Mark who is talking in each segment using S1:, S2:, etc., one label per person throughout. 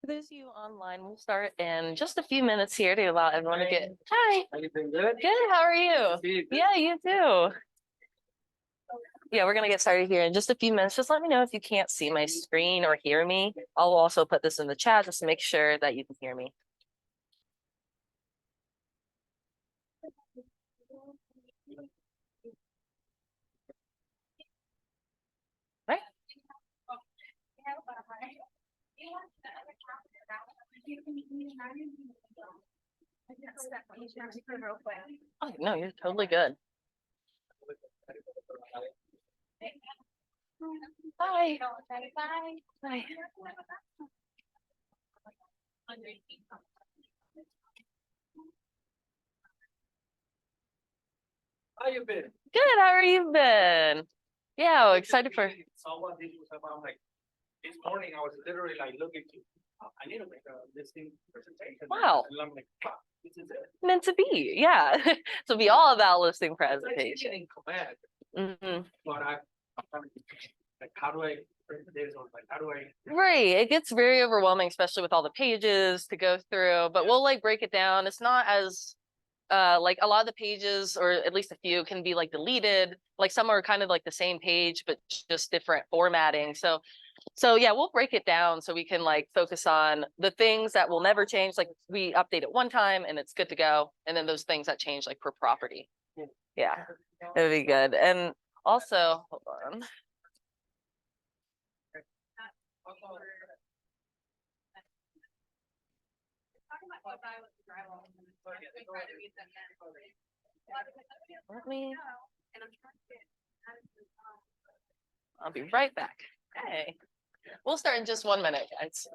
S1: For those of you online, we'll start in just a few minutes here to allow everyone to get. Hi.
S2: Are you doing good?
S1: Good. How are you?
S2: Good.
S1: Yeah, you too. Yeah, we're gonna get started here in just a few minutes. Just let me know if you can't see my screen or hear me. I'll also put this in the chat just to make sure that you can hear me. Right? Oh, no, you're totally good. Bye. Bye.
S2: How you been?
S1: Good. How are you been? Yeah, excited for.
S2: Someone did was about like this morning. I was literally like looking to. I need to make a listing presentation.
S1: Wow.
S2: And I'm like, wow, this is it.
S1: Meant to be. Yeah. So be all about listing
S2: It's
S1: presentation.
S2: in command,
S1: Mhm.
S2: but I'm trying to like, how do I? Like, how do I?
S1: Right. It gets very overwhelming, especially with all the pages to go through, but we'll like break it down. It's not as like a lot of the pages, or at least a few, can be like deleted. Like some are kind of like the same page, but just different formatting. So yeah, we'll break it down so we can like focus on the things that will never change. Like we update it one time and it's good to go. And then those things that change like per property. Yeah, it'll be good. And also, hold on. Let me. I'll be right back. Hey, we'll start in just 1 minute, guys.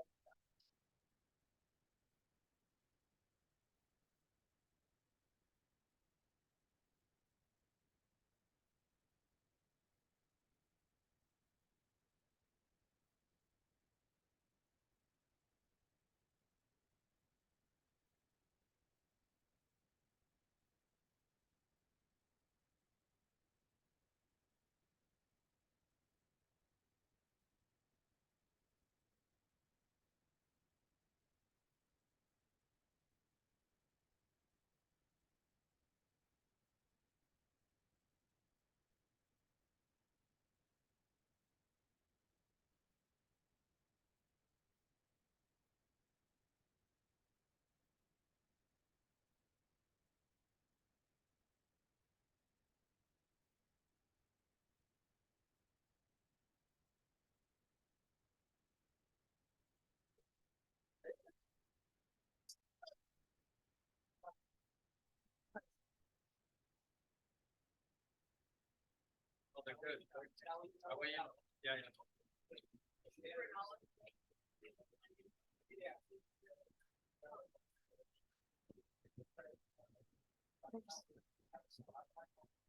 S2: Yeah.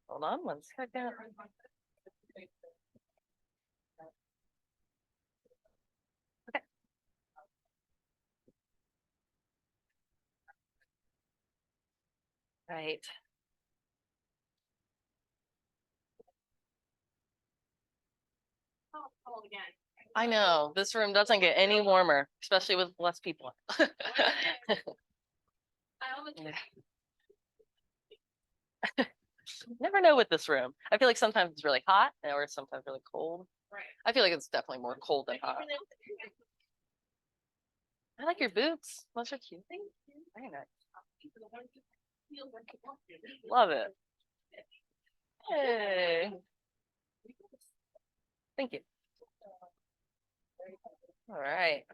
S1: Hold on 1 second. Okay. Right. I know this room doesn't get any warmer, especially with less people. Never know with this room. I feel like sometimes it's really hot or sometimes really cold. Right. I feel like it's definitely more cold than hot. I like your boots. Those are cute. Very nice. Love it. Hey. Thank you. All right.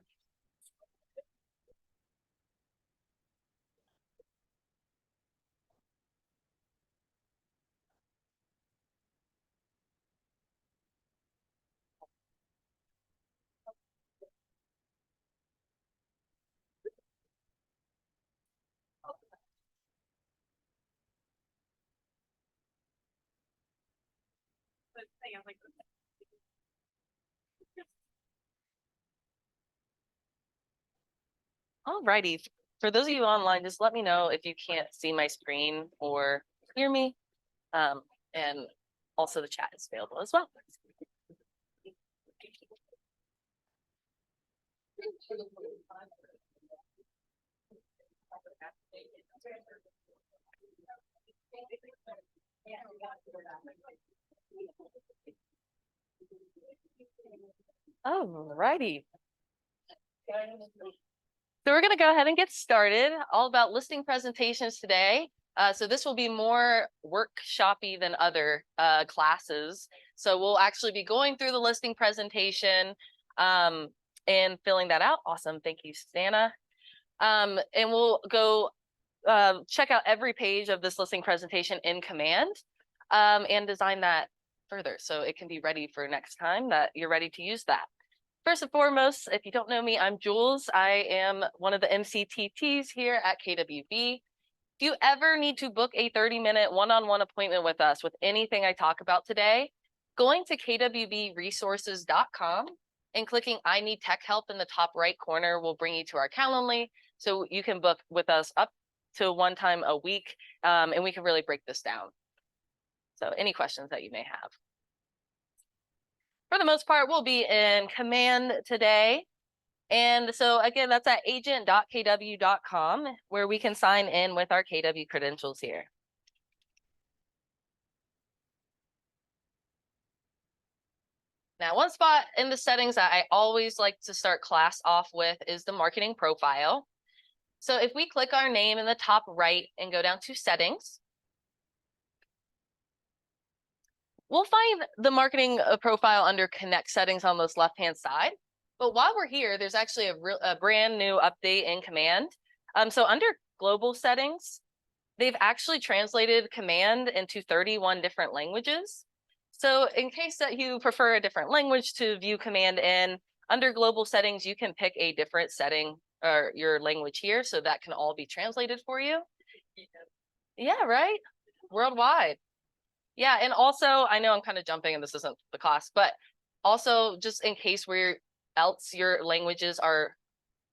S1: All righty. For those of you online, just let me know if you can't see my screen or hear me. And also the chat is available as well. Alrighty. So we're going to go ahead and get started. All about listing presentations today. So this will be more workshopy than other classes. So we'll actually be going through the listing presentation and filling that out. Awesome. Thank you, Susanna. And we'll go check out every page of this listing presentation in Command and design that further so it can be ready for next time that you're ready to use that. First and foremost, if you don't know me, I'm Jules. I am one of the MCTTs here at KWB. If you ever need to book a 30-minute one-on-one appointment with us with anything I talk about today, going to kwbresources.com and clicking I need tech help in the top right corner will bring you to our Calendly. So you can book with us up to one time a week, and we can really break this down. So any questions that you may have. For the most part, we'll be in Command today. And so again, that's at agent.kw.com where we can sign in with our KW credentials here. Now, one spot in the settings that I always like to start class off with is the marketing profile. So if we click our name in the top right and go down to settings, we'll find the marketing profile under connect settings on this left-hand side. But while we're here, there's actually a brand new update in Command. So under global settings, they've actually translated Command into 31 different languages. So in case that you prefer a different language to view Command in, under global settings, you can pick a different setting or your language here. So that can all be translated for you. Yeah, right? Worldwide. Yeah, and also, I know I'm kind of jumping and this isn't the class, but also just in case else your languages are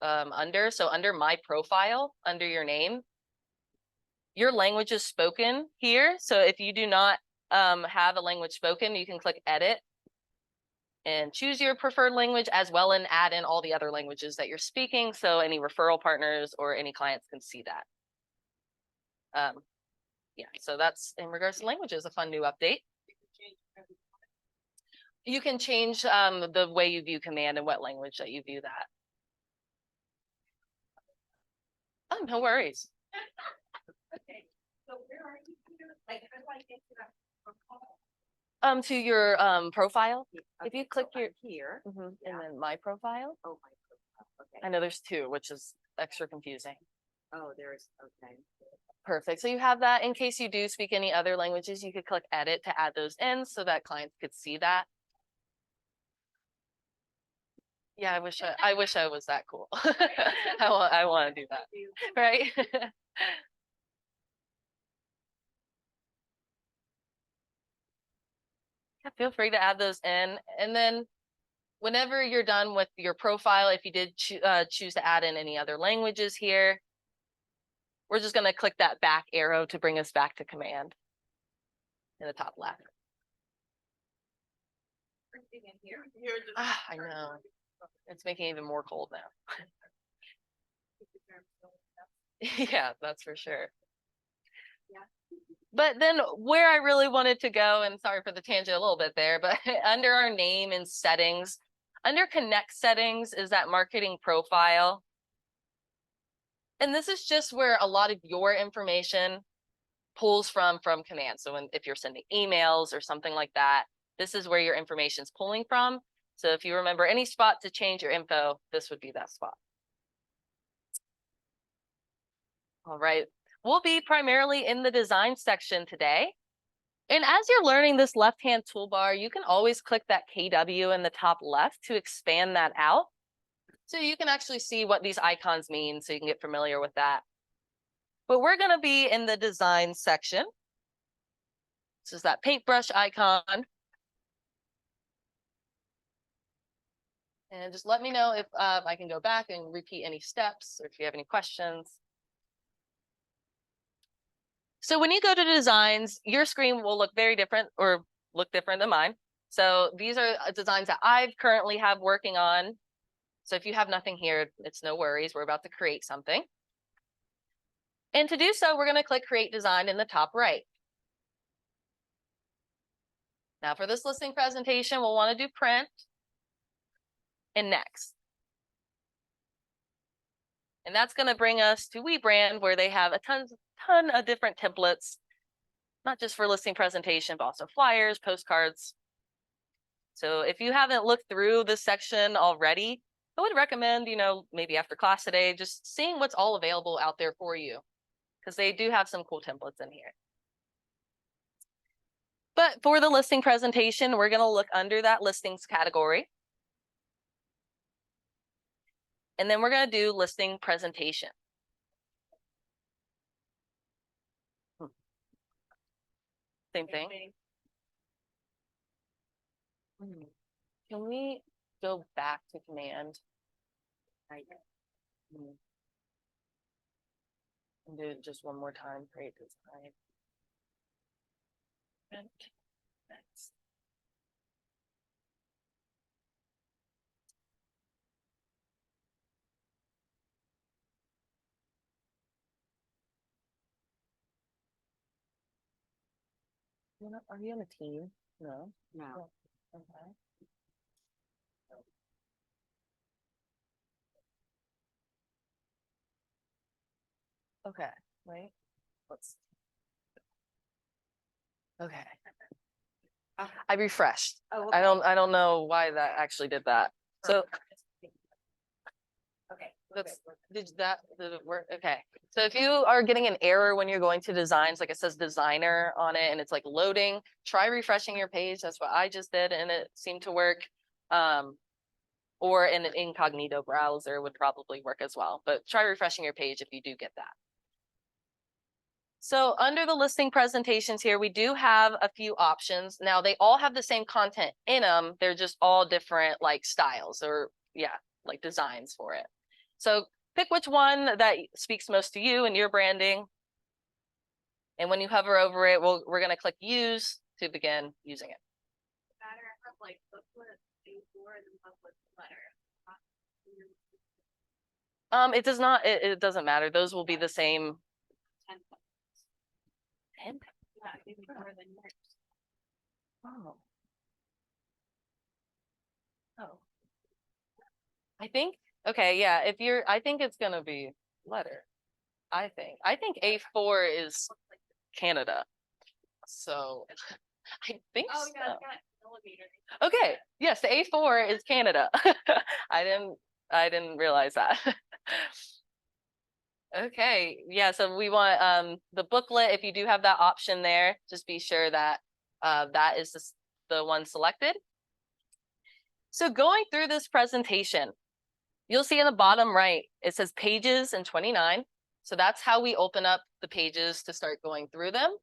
S1: under, so under my profile, under your name, your language is spoken here. So if you do not have a language spoken, you can click edit and choose your preferred language as well and add in all the other languages that you're speaking. So any referral partners or any clients can see that. Yeah, so that's in regards to languages, a fun new update. You can change the way you view Command and what language that you view that. Oh, no worries.
S3: Okay, so where are you here? Like, how do I get to that?
S1: To your profile. If you click
S3: so
S1: your
S3: I'm here.
S1: and then my profile.
S3: Oh, my profile. Okay.
S1: I know there's two, which is extra confusing.
S3: Oh, there's okay.
S1: Perfect. So you have that. In case you do speak any other languages, you could click edit to add those in so that clients could see that. Yeah, I wish I was that cool. I want to do that. Right? Yeah, feel free to add those in. And then whenever you're done with your profile, if you did choose to add in any other languages here, we're just going to click that back arrow to bring us back to Command in the top left. I know. It's making it even more cold now. Yeah, that's for sure.
S3: Yeah.
S1: But then where I really wanted to go, and sorry for the tangent a little bit there, but under our name and settings, under connect settings is that marketing profile. And this is just where a lot of your information pulls from Command. So if you're sending emails or something like that, this is where your information is pulling from. So if you remember any spot to change your info, this would be that spot. All right, we'll be primarily in the design section today. And as you're learning this left-hand toolbar, you can always click that KW in the top left to expand that out. So you can actually see what these icons mean, so you can get familiar with that. But we're going to be in the design section. This is that paintbrush icon. And just let me know if I can go back and repeat any steps or if you have any questions. So when you go to designs, your screen will look very different or look different than mine. So these are designs that I currently have working on. So if you have nothing here, it's no worries. We're about to create something. And to do so, we're going to click Create Design in the top right. Now for this listing presentation, we'll want to do Print and Next. And that's going to bring us to WeBrand, where they have a ton of different templates, not just for listing presentation, but also flyers, postcards. So if you haven't looked through this section already, I would recommend, maybe after class today, just seeing what's all available out there for you, because they do have some cool templates in here. But for the listing presentation, we're going to look under that listings category. And then we're going to do listing presentation. Same thing. Can we go back to command? And do it just one more time. Create design. And next. Are you on a team? No.
S4: No.
S1: Okay. Okay, wait. Let's. Okay. I refreshed.
S4: Oh,
S1: I don't know why that actually did that. So
S4: Okay.
S1: did it work? Okay. So if you are getting an error when you're going to designs, like it says designer on it and it's like loading, try refreshing your page. That's what I just did and it seemed to work. Or in an incognito browser would probably work as well, but try refreshing your page if you do get that. So under the listing presentations here, we do have a few options. Now they all have the same content in them. They're just all different like styles or like designs for it. So pick which one that speaks most to you and your branding. And when you hover over it, we're going to click use to begin using it.
S3: Matter of like booklet, A4, and then booklet letter.
S1: It does not, it doesn't matter. Those will be the same. 10?
S3: Yeah, maybe more than yours.
S1: Oh. Oh. I think, okay, yeah, I think it's gonna be letter. I think A4 is Canada. So I think
S3: Oh,
S1: so.
S3: yeah, it's got millimeter.
S1: Okay, yes, the A4 is Canada. I didn't realize that. Okay, yeah, so we want the booklet. If you do have that option there, just be sure that that is the one selected. So going through this presentation, you'll see in the bottom right, it says pages and 29. So that's how we open up the pages to start going through them.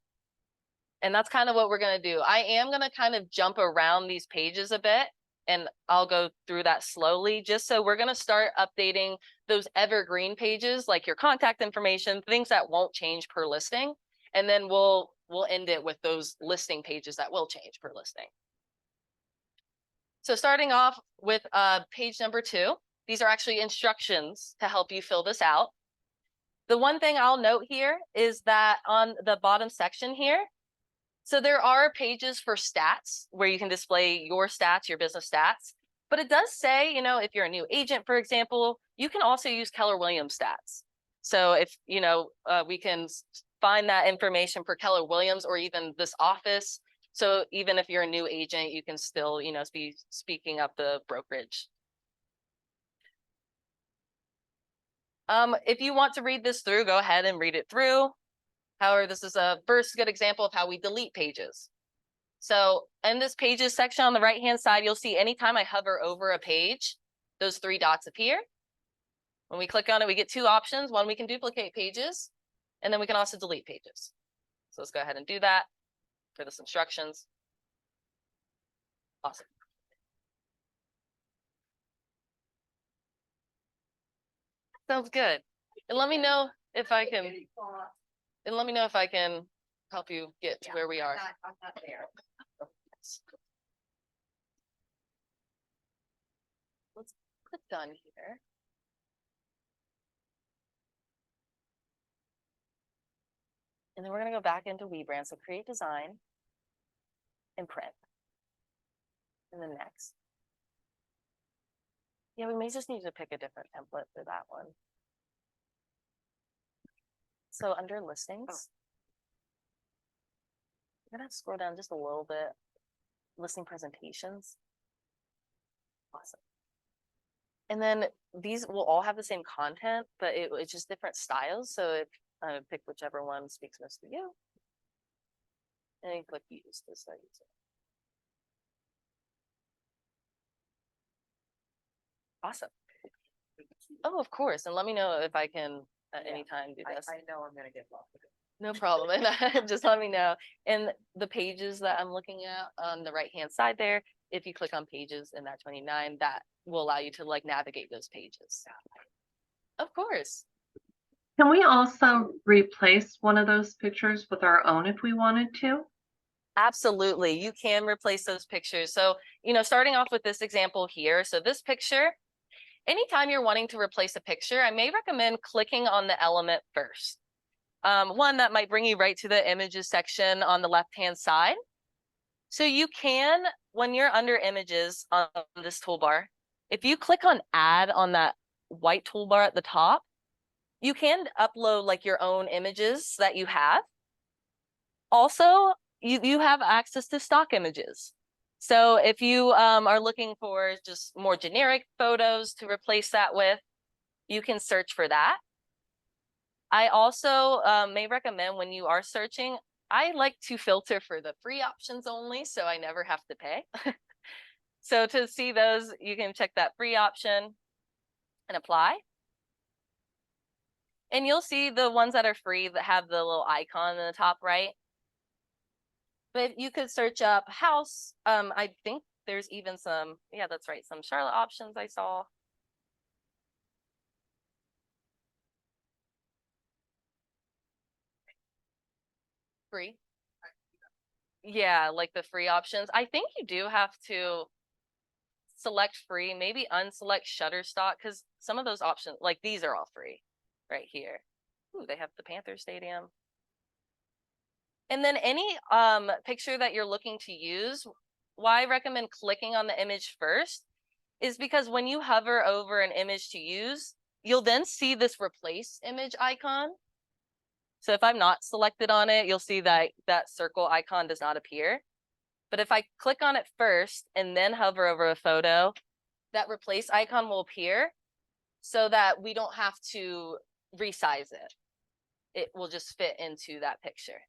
S1: And that's kind of what we're going to do. I am going to kind of jump around these pages a bit and I'll go through that slowly just so we're going to start updating those evergreen pages, like your contact information, things that won't change per listing. And then we'll end it with those listing pages that will change per listing. So starting off with page number 2, these are actually instructions to help you fill this out. The one thing I'll note here is that on the bottom section here, so there are pages for stats where you can display your stats, your business stats, but it does say, if you're a new agent, for example, you can also use Keller Williams stats. So if, we can find that information for Keller Williams or even this office. So even if you're a new agent, you can still, be speaking up the brokerage. If you want to read this through, go ahead and read it through. However, this is a first good example of how we delete pages. So in this pages section on the right-hand side, you'll see anytime I hover over a page, those 3 dots appear. When we click on it, we get 2 options. One, we can duplicate pages, and then we can also delete pages. So let's go ahead and do that for this instructions. Awesome. Sounds good. And let me know if I can. And let me know if I can help you get to where we are.
S3: I'm not there.
S1: Let's click done here. And then we're going to go back into WeBrand. So create design and print. And then next. Yeah, we may just need to pick a different template for that one. So under listings, I'm going to scroll down just a little bit. Listing presentations. Awesome. And then these will all have the same content, but it's just different styles. So if pick whichever one speaks most to you. And then click use to start using it. Awesome. Oh, of course. And let me know if I can at any time do this.
S4: I know I'm gonna get lost.
S1: No problem. And just let me know. And the pages that I'm looking at on the right-hand side there, if you click on pages in that 29, that will allow you to like navigate those pages. Of course.
S5: Can we also replace one of those pictures with our own if we wanted to?
S1: Absolutely. You can replace those pictures. So, starting off with this example here. So this picture, anytime you're wanting to replace a picture, I may recommend clicking on the element first. One that might bring you right to the images section on the left-hand side. So you can, when you're under images on this toolbar, if you click on add on that white toolbar at the top, you can upload like your own images that you have. Also, you have access to stock images. So if you are looking for just more generic photos to replace that with, you can search for that. I also may recommend when you are searching, I like to filter for the free options only, so I never have to pay. So to see those, you can check that free option and apply. And you'll see the ones that are free that have the little icon in the top right. But you could search up house. I think there's even some, yeah, that's right, some Charlotte options I saw. Free. Yeah, like the free options. I think you do have to select free, maybe unselect Shutterstock, because some of those options, like these are all free right here. Ooh, they have the Panther Stadium. And then any picture that you're looking to use, why I recommend clicking on the image first is because when you hover over an image to use, you'll then see this replace image icon. So if I'm not selected on it, you'll see that that circle icon does not appear. But if I click on it first and then hover over a photo, that replace icon will appear so that we don't have to resize it. It will just fit into that picture.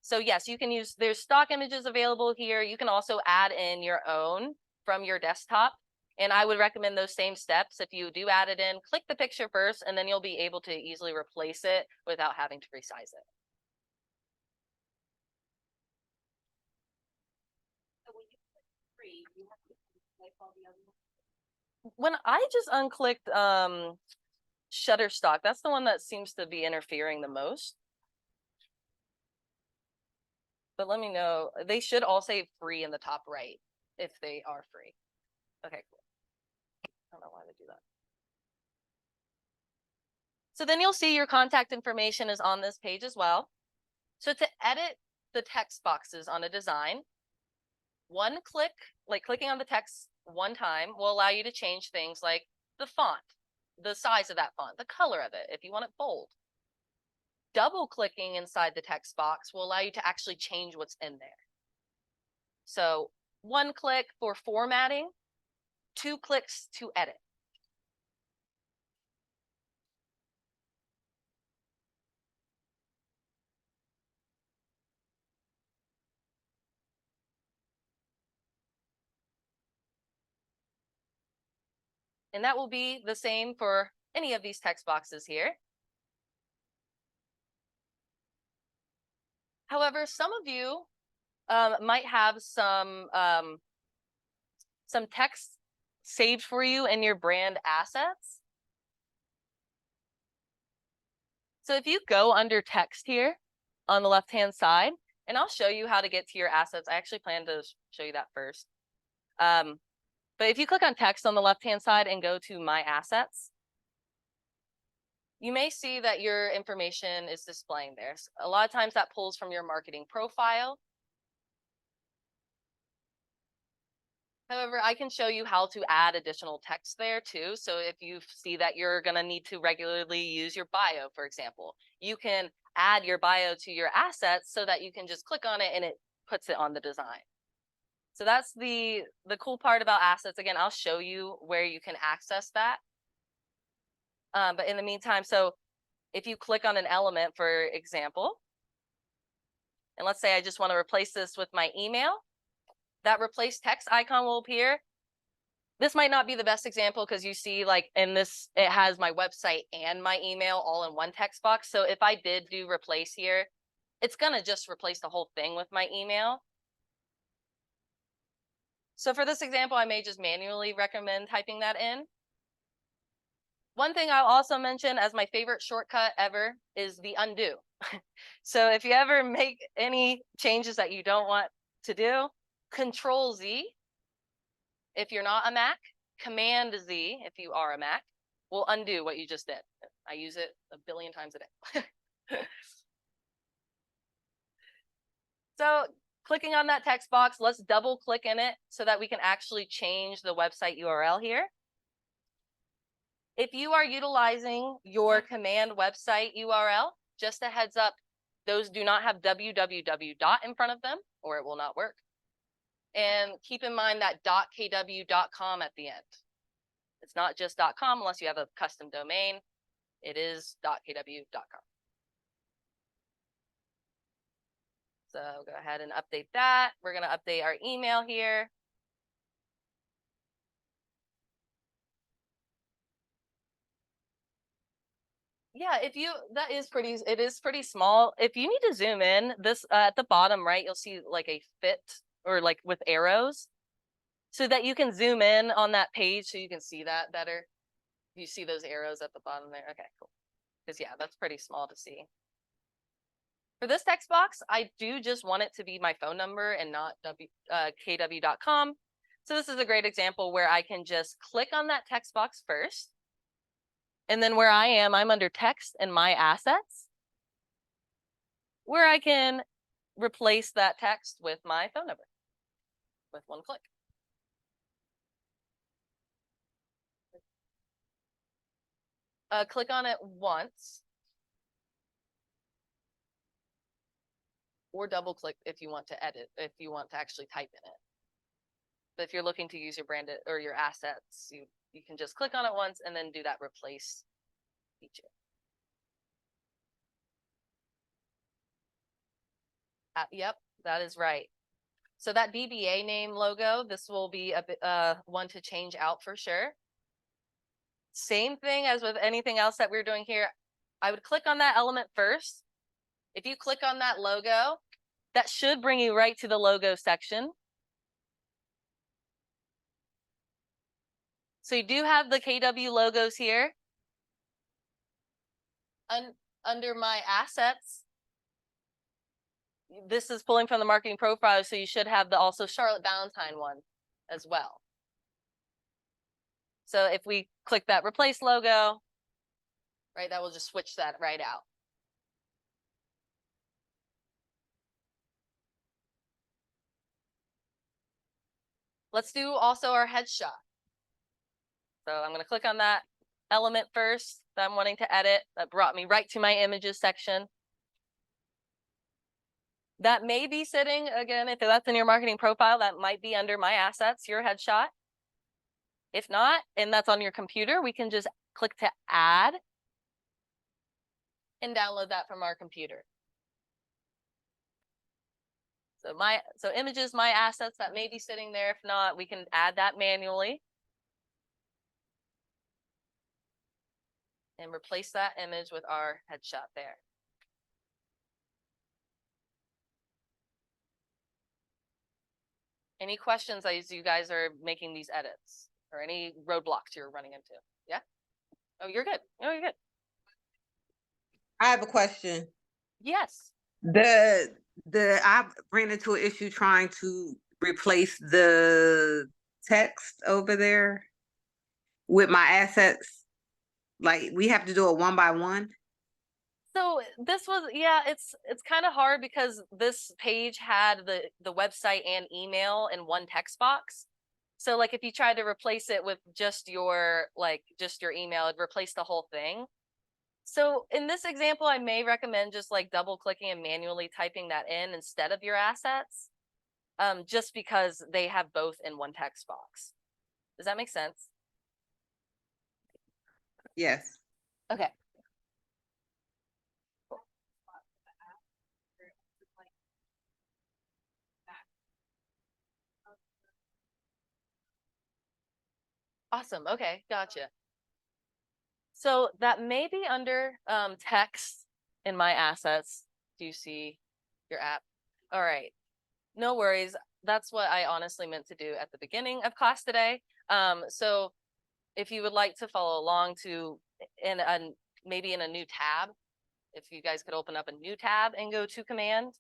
S1: So yes, you can use, there's stock images available here. You can also add in your own from your desktop. And I would recommend those same steps. If you do add it in, click the picture first, and then you'll be able to easily replace it without having to resize it.
S3: So when you click free, you have to click all the other ones.
S1: When I just unclicked Shutterstock, that's the one that seems to be interfering the most. But let me know. They should all say free in the top right if they are free. Okay, cool. I don't know why they do that. So then you'll see your contact information is on this page as well. So to edit the text boxes on a design, one click, like clicking on the text one time, will allow you to change things like the font, the size of that font, the color of it, if you want it bold. Double clicking inside the text box will allow you to actually change what's in there. So one click for formatting, 2 clicks to edit. And that will be the same for any of these text boxes here. However, some of you might have some text saved for you in your brand assets. So if you go under text here on the left-hand side, and I'll show you how to get to your assets. I actually plan to show you that first. But if you click on text on the left-hand side and go to My Assets, you may see that your information is displaying there. So a lot of times that pulls from your marketing profile. However, I can show you how to add additional text there too. So if you see that you're going to need to regularly use your bio, for example, you can add your bio to your assets so that you can just click on it and it puts it on the design. So that's the cool part about assets. Again, I'll show you where you can access that. But in the meantime, so if you click on an element, for example, and let's say I just want to replace this with my email, that replace text icon will appear. This might not be the best example because you see like in this, it has my website and my email all in one text box. So if I did do replace here, it's going to just replace the whole thing with my email. So for this example, I may just manually recommend typing that in. One thing I'll also mention as my favorite shortcut ever is the undo. So if you ever make any changes that you don't want to do, Control Z if you're not a Mac, Command Z if you are a Mac, will undo what you just did. I use it a billion times a day. So clicking on that text box, let's double click in it so that we can actually change the website URL here. If you are utilizing your command website URL, just a heads up, those do not have www dot in front of them or it will not work. And keep in mind that .kw.com at the end. It's not just .com unless you have a custom domain. It is .kw.com. So go ahead and update that. We're going to update our email here. Yeah, it is pretty small. If you need to zoom in, this at the bottom right, you'll see like a fit or like with arrows so that you can zoom in on that page so you can see that better. You see those arrows at the bottom there? Okay, cool. Because yeah, that's pretty small to see. For this text box, I do just want it to be my phone number and not kw.com. So this is a great example where I can just click on that text box first. And then where I'm under text and my assets, where I can replace that text with my phone number with one click. Click on it once. Or double click if you want to edit, if you want to actually type in it. But if you're looking to use your branded or your assets, you can just click on it once and then do that replace feature. Yep, that is right. So that DBA name logo, this will be a bit, one to change out for sure. Same thing as with anything else that we're doing here. I would click on that element first. If you click on that logo, that should bring you right to the logo section. So you do have the KW logos here. Under my assets, this is pulling from the marketing profile, so you should have the also Charlotte Valentine one as well. So if we click that replace logo, right, that will just switch that right out. Let's do also our headshot. So I'm going to click on that element first that I'm wanting to edit. That brought me right to my images section. That may be sitting, again, if that's in your marketing profile, that might be under my assets, your headshot. If not, and that's on your computer, we can just click to add and download that from our computer. So images, my assets, that may be sitting there. If not, we can add that manually. And replace that image with our headshot there. Any questions as you guys are making these edits or any roadblocks you're running into? Yeah? Oh, you're good. Oh, you're good.
S4: I have a question.
S1: Yes.
S4: I ran into an issue trying to replace the text over there with my assets? Like, we have to do it one by one?
S1: So this was, yeah, it's kind of hard because this page had the website and email in one text box. So like if you tried to replace it with just your email, it'd replace the whole thing. So in this example, I may recommend just like double clicking and manually typing that in instead of your assets. Just because they have both in one text box. Does that make sense?
S4: Yes.
S1: Okay. Awesome. Okay, gotcha. So that may be under text in my assets. Do you see your app? All right. No worries. That's what I honestly meant to do at the beginning of class today. So if you would like to follow along maybe in a new tab, if you guys could open up a new tab and go to command.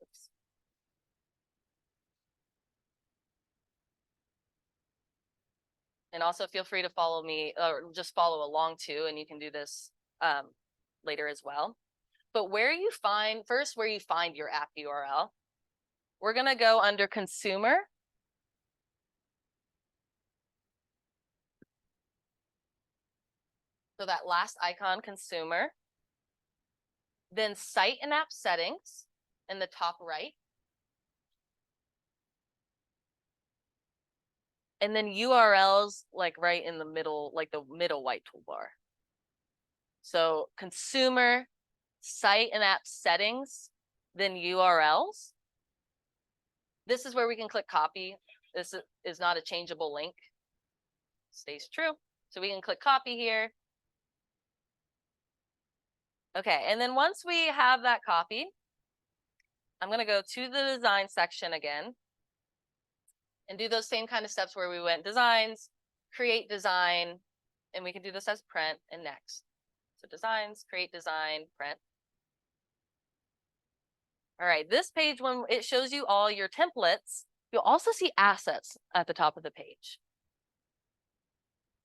S1: Oops. And also feel free to follow me or just follow along too, and you can do this later as well. But where you find your app URL, we're going to go under consumer. So that last icon, consumer. Then site and app settings in the top right. And then URLs like right in the middle, like the middle white toolbar. So consumer, site and app settings, then URLs. This is where we can click copy. This is not a changeable link. Stays true. So we can click copy here. Okay, and then once we have that copy, I'm going to go to the design section again and do those same kind of steps where we went designs, create design, and we can do this as print and next. So designs, create design, print. All right, this page, when it shows you all your templates, you'll also see assets at the top of the page.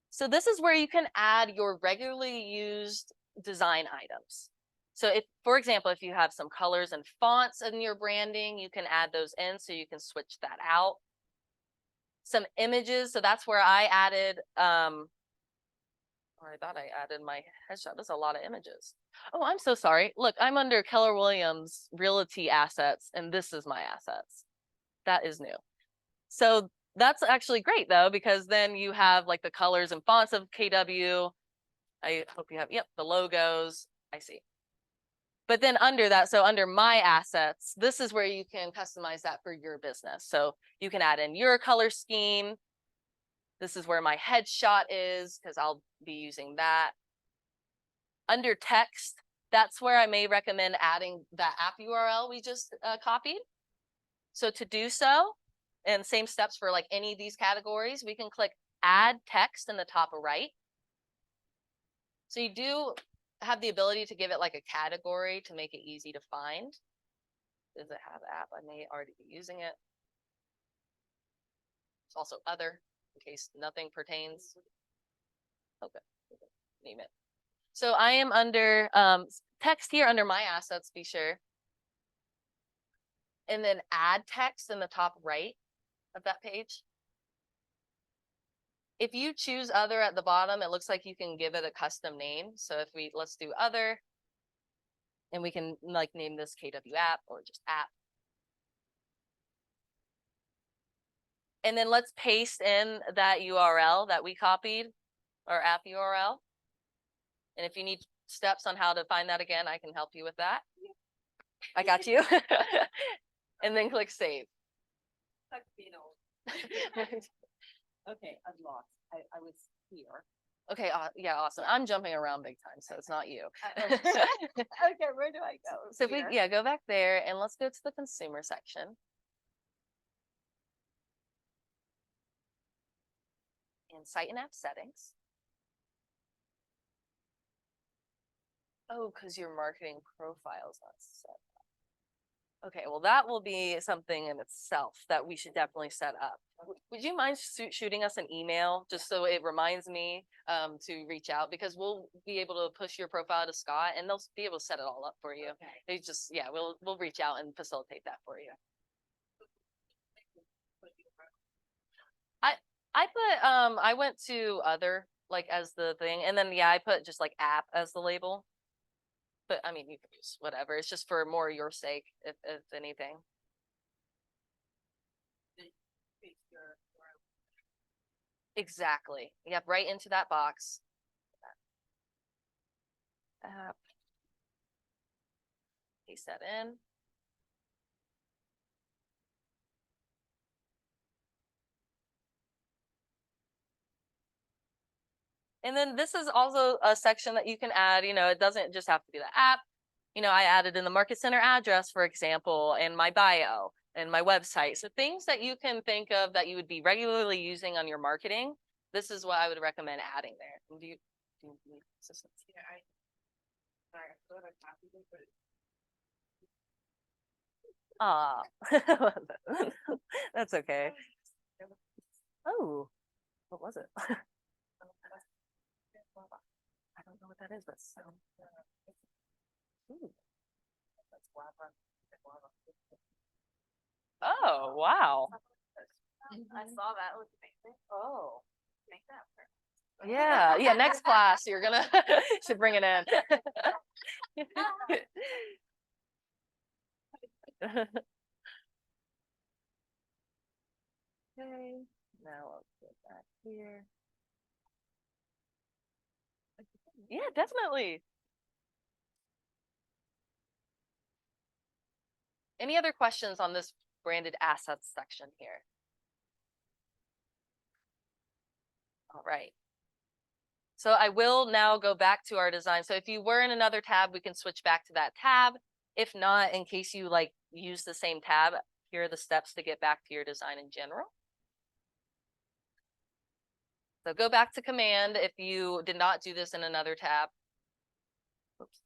S1: So this is where you can add your regularly used design items. So if, for example, if you have some colors and fonts in your branding, you can add those in so you can switch that out. Some images, so that's where I added, or I thought I added my headshot. That's a lot of images. Oh, I'm so sorry. Look, I'm under Keller Williams Realty Assets, and this is my assets. That is new. So that's actually great though, because then you have like the colors and fonts of KW. I hope you have, yep, the logos. I see. But then under that, so under my assets, this is where you can customize that for your business. So you can add in your color scheme. This is where my headshot is because I'll be using that. Under text, that's where I may recommend adding that app URL we just copied. So to do so, and same steps for like any of these categories, we can click add text in the top right. So you do have the ability to give it like a category to make it easy to find. Does it have app? I may already be using it. It's also other in case nothing pertains. Okay, name it. So I am under text here under my assets, be sure. And then add text in the top right of that page. If you choose other at the bottom, it looks like you can give it a custom name. So if let's do other, and we can like name this KW app or just app. And then let's paste in that URL that we copied, our app URL. And if you need steps on how to find that again, I can help you with that. I got you. And then click save.
S3: Okay, I'm lost. I was here.
S1: Okay, yeah, awesome. I'm jumping around big time, so it's not you.
S3: Okay, where do I go?
S1: So if we, go back there and let's go to the consumer section. And site and app settings. Oh, because your marketing profile is not set. Okay, well, that will be something in itself that we should definitely set up. Would you mind shooting us an email just so it reminds me to reach out, because we'll be able to push your profile to Scott and they'll be able to set it all up for you.
S3: Okay.
S1: They just, yeah, we'll reach out and facilitate that for you. I put I went to other like as the thing, and then yeah, I put just like app as the label. But I mean, you can use whatever. It's just for more your sake, if anything. Exactly. Yep, right into that box. App. Paste that in. And then this is also a section that you can add, you know, it doesn't just have to be the app. You know, I added in the market center address, for example, and my bio and my website. So things that you can think of that you would be regularly using on your marketing. This is what I would recommend adding there. Do you need assistance?
S3: Yeah, sorry, I thought I copied it, but
S1: Ah, that's okay. Oh, what was it? I don't know what that is, but ooh. Oh, wow.
S3: I saw that. It was amazing.
S1: Oh.
S3: Make that perfect.
S1: Yeah, yeah, next class you're gonna should bring it in. Okay, now I'll put that here. Yeah, definitely. Any other questions on this branded assets section here? All right. So I will now go back to our design. So if you were in another tab, we can switch back to that tab. If not, in case you like use the same tab, here are the steps to get back to your design in general. So go back to command if you did not do this in another tab. Oops.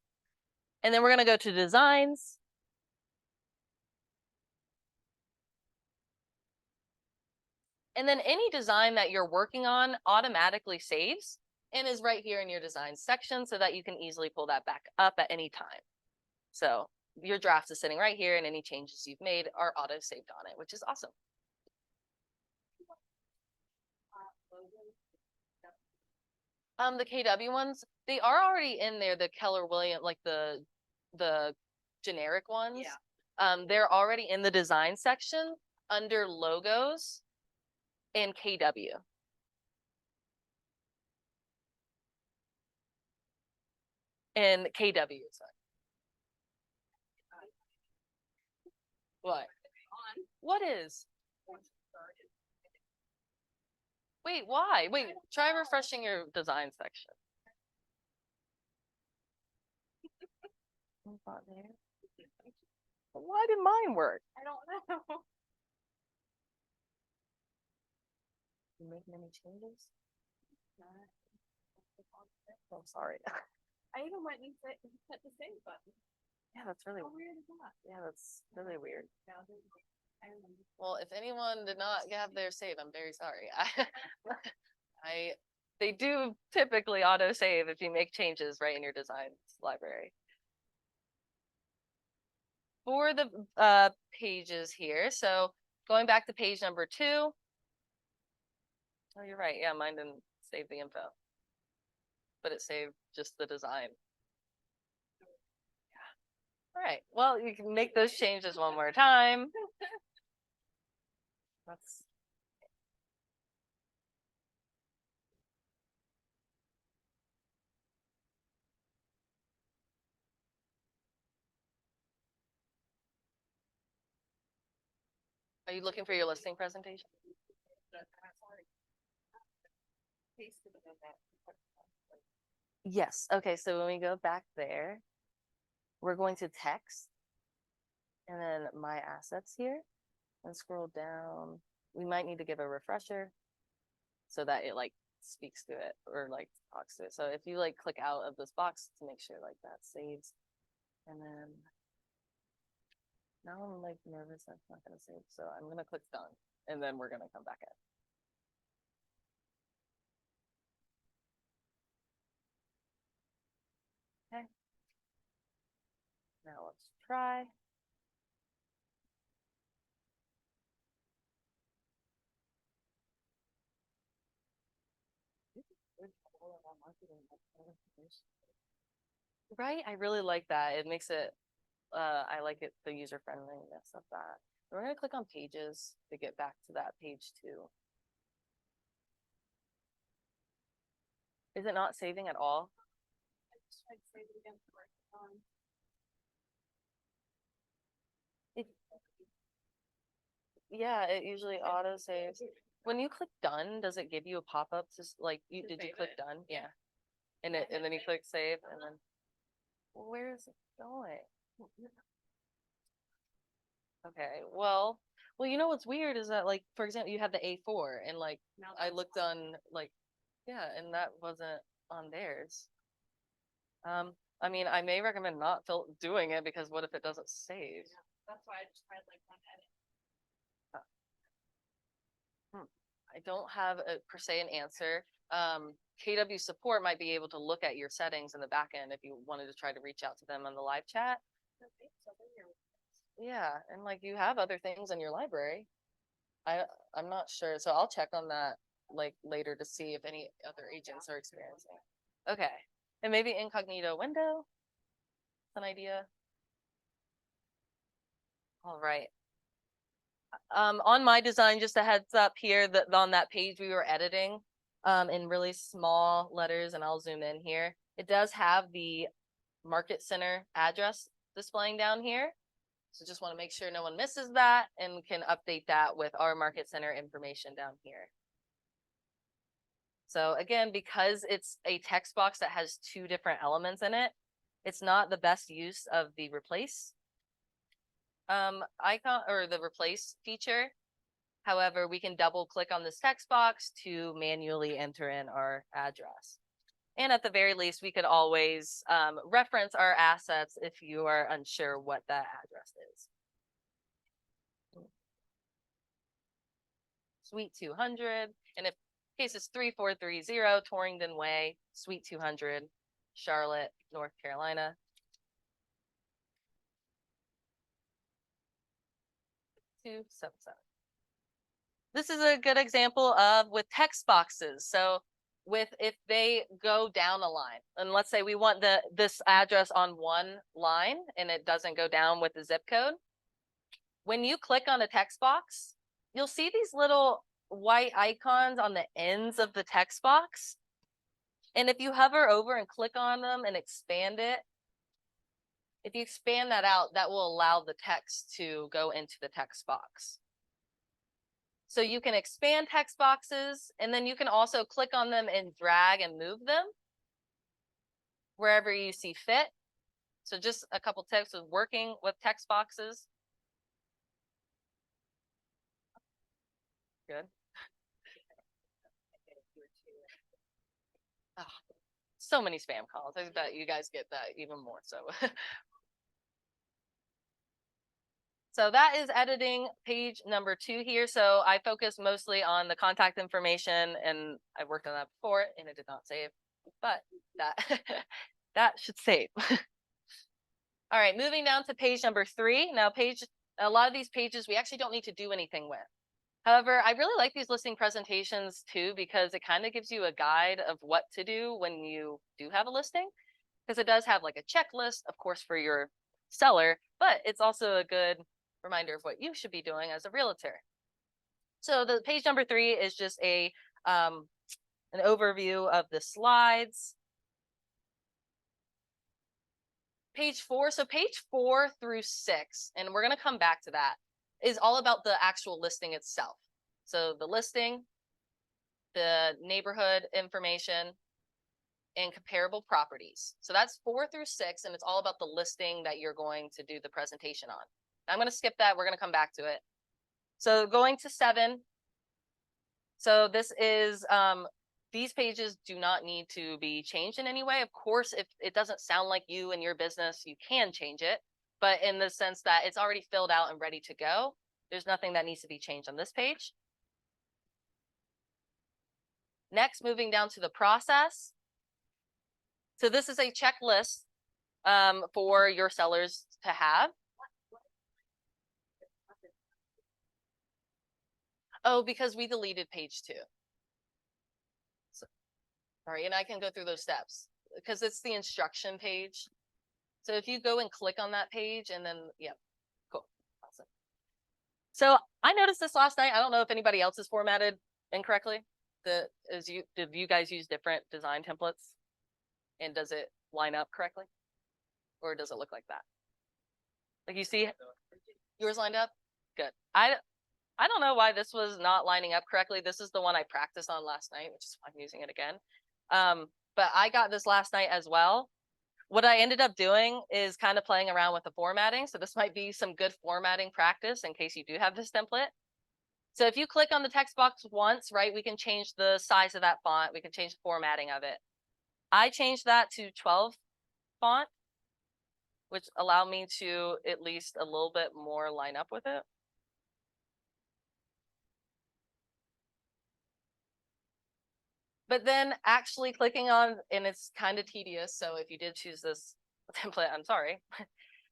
S1: And then we're going to go to designs. And then any design that you're working on automatically saves and is right here in your design section so that you can easily pull that back up at any time. So your draft is sitting right here and any changes you've made are auto saved on it, which is awesome. The KW ones, they are already in there, the Keller Williams, like the generic ones.
S3: Yeah.
S1: They're already in the design section under logos and KW. And KW, sorry. What? What is? Wait, why? Wait, try refreshing your design section. Why did mine work?
S3: I don't know.
S1: You make many changes? I'm sorry.
S3: I even went and hit the save button.
S1: Yeah, that's really
S3: How weird is that?
S1: yeah, that's really weird.
S3: Now I remember.
S1: Well, if anyone did not have their save, I'm very sorry. They do typically auto save if you make changes right in your designs library. For the pages here, so going back to page number 2. Oh, you're right. Yeah, mine didn't save the info, but it saved just the design. Yeah. All right. Well, you can make those changes one more time. That's Are you looking for your listing presentation? Yes. Okay. So when we go back there, we're going to text and then my assets here and scroll down. We might need to give a refresher so that it like speaks to it or like talks to it. So if you like click out of this box to make sure like that saves, and then Now I'm like nervous. That's not gonna save. So I'm gonna click done, and then we're gonna come back in. Okay. Now let's try. Right? I really like that. It makes it, I like it, the user friendliness of that. We're gonna click on pages to get back to that page too. Is it not saving at all?
S3: I just tried to save it again for
S1: It, yeah, it usually auto saves. When you click done, does it give you a pop-up just like you
S3: To
S1: did you
S3: save
S1: click
S3: it.
S1: done? Yeah. And then you click save and then where is it going? Okay, well, you know what's weird is that like for example you have the A4 and like
S3: Now
S1: I
S3: that's
S1: looked on like yeah, and that wasn't on theirs. I mean, I may recommend not doing it because what if it doesn't save?
S3: That's why I just tried like one edit.
S1: I don't have a per se an answer. KW support might be able to look at your settings in the back end if you wanted to try to reach out to them on the live chat.
S3: Okay, so then you're
S1: Yeah, and like you have other things in your library. I'm not sure, so I'll check on that like later to see if any other agents are experiencing. Okay, and maybe incognito window. An idea. All right. On my design, just a heads up here that on that page we were editing, in really small letters, and I'll zoom in here. It does have the Market Center address displaying down here. So just want to make sure no one misses that and can update that with our Market Center information down here. So again, because it's a text box that has two different elements in it, it's not the best use of the replace icon or the replace feature. However, we can double click on this text box to manually enter in our address. And at the very least, we could always reference our assets if you are unsure what that address is. Suite 200, and if case is 3430 Torrington Way, Suite 200, Charlotte, North Carolina. 277. This is a good example of with text boxes. So if they go down a line, and let's say we want this address on one line and it doesn't go down with the zip code. When you click on a text box, you'll see these little white icons on the ends of the text box. And if you hover over and click on them and expand it, if you expand that out, that will allow the text to go into the text box. So you can expand text boxes, and then you can also click on them and drag and move them wherever you see fit. So just a couple tips with working with text boxes. Good. Oh, so many spam calls. I bet you guys get that even more so. So that is editing page number 2 here. So I focus mostly on the contact information, and I worked on that before and it did not save, but that that should save. All right, moving down to page number 3. Now a lot of these pages we actually don't need to do anything with. However, I really like these listing presentations too, because it kind of gives you a guide of what to do when you do have a listing, because it does have like a checklist, of course, for your seller, but it's also a good reminder of what you should be doing as a realtor. So the page number 3 is just an overview of the slides. Page 4, so page 4 through 6, and we're going to come back to that, is all about the actual listing itself. So the listing, the neighborhood information, and comparable properties. So that's 4 through 6, and it's all about the listing that you're going to do the presentation on. I'm going to skip that. We're going to come back to it. So going to 7. So this is, these pages do not need to be changed in any way. Of course, if it doesn't sound like you and your business, you can change it. but in the sense that it's already filled out and ready to go. There's nothing that needs to be changed on this page. Next, moving down to the process. So this is a checklist for your sellers to have. Oh, because we deleted page 2. So, sorry, and I can go through those steps because it's the instruction page. So if you go and click on that page and then, yeah, cool, awesome. So I noticed this last night. I don't know if anybody else is formatted incorrectly. Did you guys use different design templates? And does it line up correctly? Or does it look like that? Like you see yours lined up? Good. I don't know why this was not lining up correctly. This is the one I practiced on last night, which is why I'm using it again. But I got this last night as well. What I ended up doing is kind of playing around with the formatting. So this might be some good formatting practice in case you do have this template. So if you click on the text box once, right, we can change the size of that font. We can change the formatting of it. I changed that to 12 font, which allowed me to at least a little bit more line up with it. But then actually clicking on, and it's kind of tedious. So if you did choose this template, I'm sorry,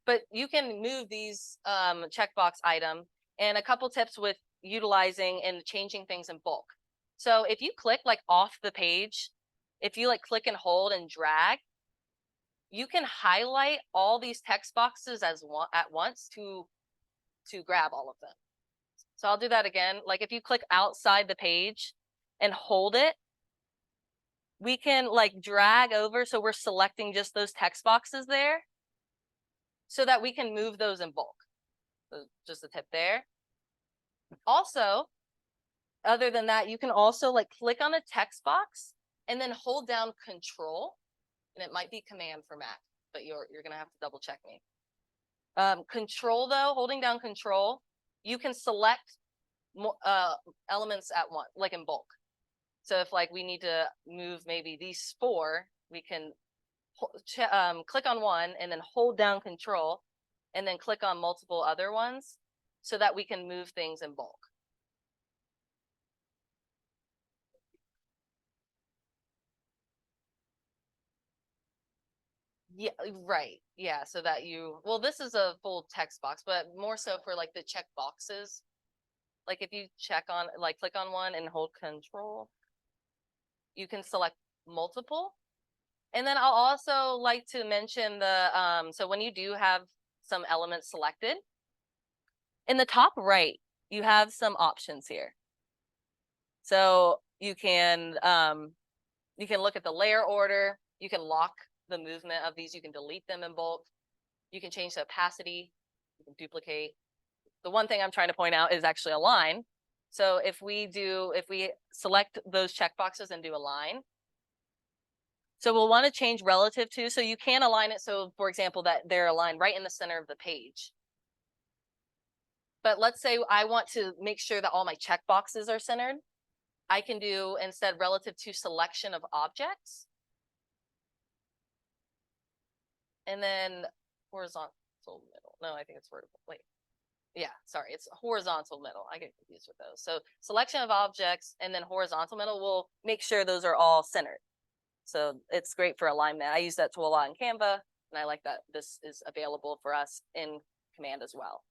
S1: but you can move these checkbox item, and a couple tips with utilizing and changing things in bulk. So if you click like off the page, if you like click and hold and drag, you can highlight all these text boxes at once to grab all of them. So I'll do that again. Like if you click outside the page and hold it, we can like drag over. So we're selecting just those text boxes there so that we can move those in bulk. So just a tip there. Also, other than that, you can also like click on a text box and then hold down Control, and it might be Command for Mac, but you're gonna have to double check me. Control though, holding down Control, you can select elements at once, like in bulk. So if like we need to move maybe these 4, we can click on one and then hold down Control and then click on multiple other ones so that we can move things in bulk. Yeah, right. Yeah, so that well, this is a full text box, but more so for like the check boxes. Like if you click on one and hold Control, you can select multiple. And then I'll also like to mention so when you do have some elements selected, in the top right, you have some options here. So you can look at the layer order, you can lock the movement of these, you can delete them in bulk, you can change the opacity, you can duplicate. The one thing I'm trying to point out is actually align. So if we select those checkboxes and do align, so we'll want to change relative to, so you can align it. So for example, that they're aligned right in the center of the page. But let's say I want to make sure that all my checkboxes are centered. I can do instead relative to selection of objects. And then horizontal middle. No, I think it's vertical. Wait. Yeah, sorry, it's horizontal middle. I get confused with those. So selection of objects and then horizontal middle will make sure those are all centered. So it's great for alignment. I use that tool a lot in Canva, and I like that this is available for us in Command as well.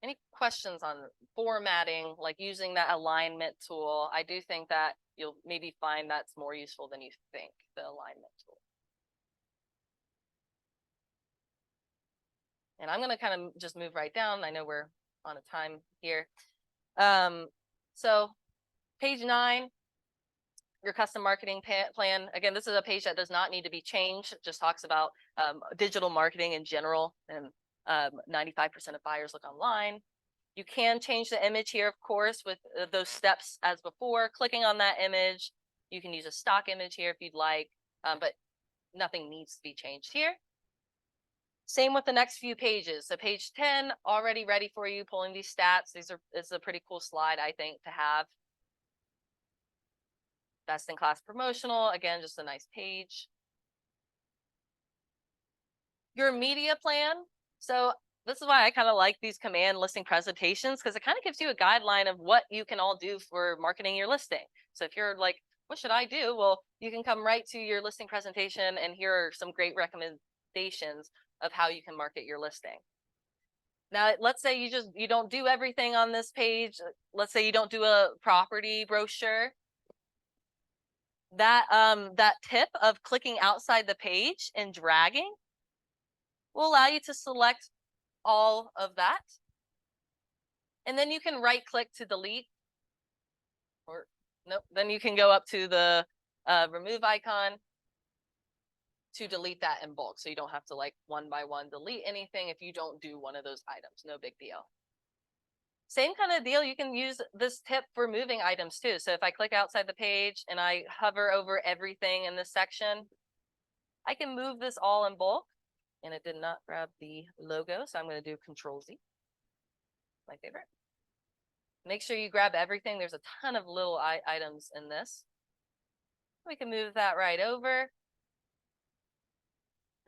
S1: Any questions on formatting, like using that alignment tool? I do think that you'll maybe find that's more useful than you think, the alignment tool. And I'm going to kind of just move right down. I know we're on a time here. So page 9, your custom marketing plan. Again, this is a page that does not need to be changed. It just talks about digital marketing in general, and 95% of buyers look online. You can change the image here, of course, with those steps as before. Clicking on that image, you can use a stock image here if you'd like, but nothing needs to be changed here. Same with the next few pages. So page 10, already ready for you, pulling these stats. It's a pretty cool slide, I think, to have. Best in class promotional, again, just a nice page. Your media plan. So this is why I kind of like these command listing presentations, because it kind of gives you a guideline of what you can all do for marketing your listing. So if you're like, what should I do? Well, you can come right to your listing presentation, and here are some great recommendations of how you can market your listing. Now, let's say you don't do everything on this page. Let's say you don't do a property brochure. That tip of clicking outside the page and dragging will allow you to select all of that. And then you can right click to delete, or nope, then you can go up to the remove icon to delete that in bulk. So you don't have to like one by one delete anything if you don't do one of those items, no big deal. Same kind of deal, you can use this tip for moving items too. So if I click outside the page and I hover over everything in this section, I can move this all in bulk. And it did not grab the logo, so I'm going to do Control Z. My favorite. Make sure you grab everything. There's a ton of little items in this. We can move that right over.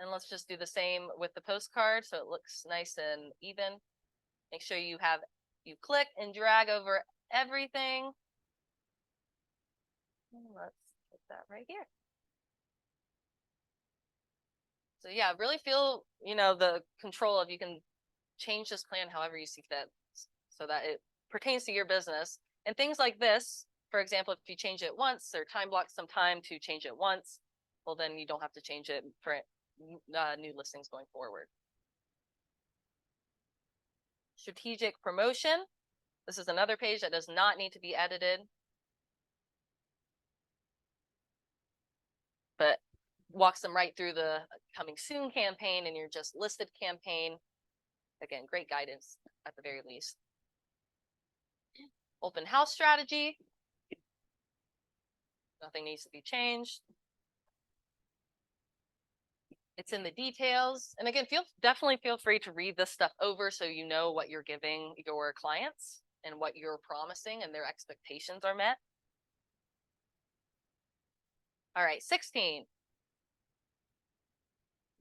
S1: And let's just do the same with the postcard so it looks nice and even. Make sure you click and drag over everything. Let's put that right here. So yeah, really feel, the control of, you can change this plan however you see fit so that it pertains to your business. And things like this, for example, if you change it once or time block some time to change it once, well, then you don't have to change it for new listings going forward. Strategic promotion. This is another page that does not need to be edited, but walks them right through the coming soon campaign and your just listed campaign. Again, great guidance at the very least. Open house strategy. Nothing needs to be changed. It's in the details. And again, definitely feel free to read this stuff over so you know what you're giving your clients and what you're promising and their expectations are met. All right, 16.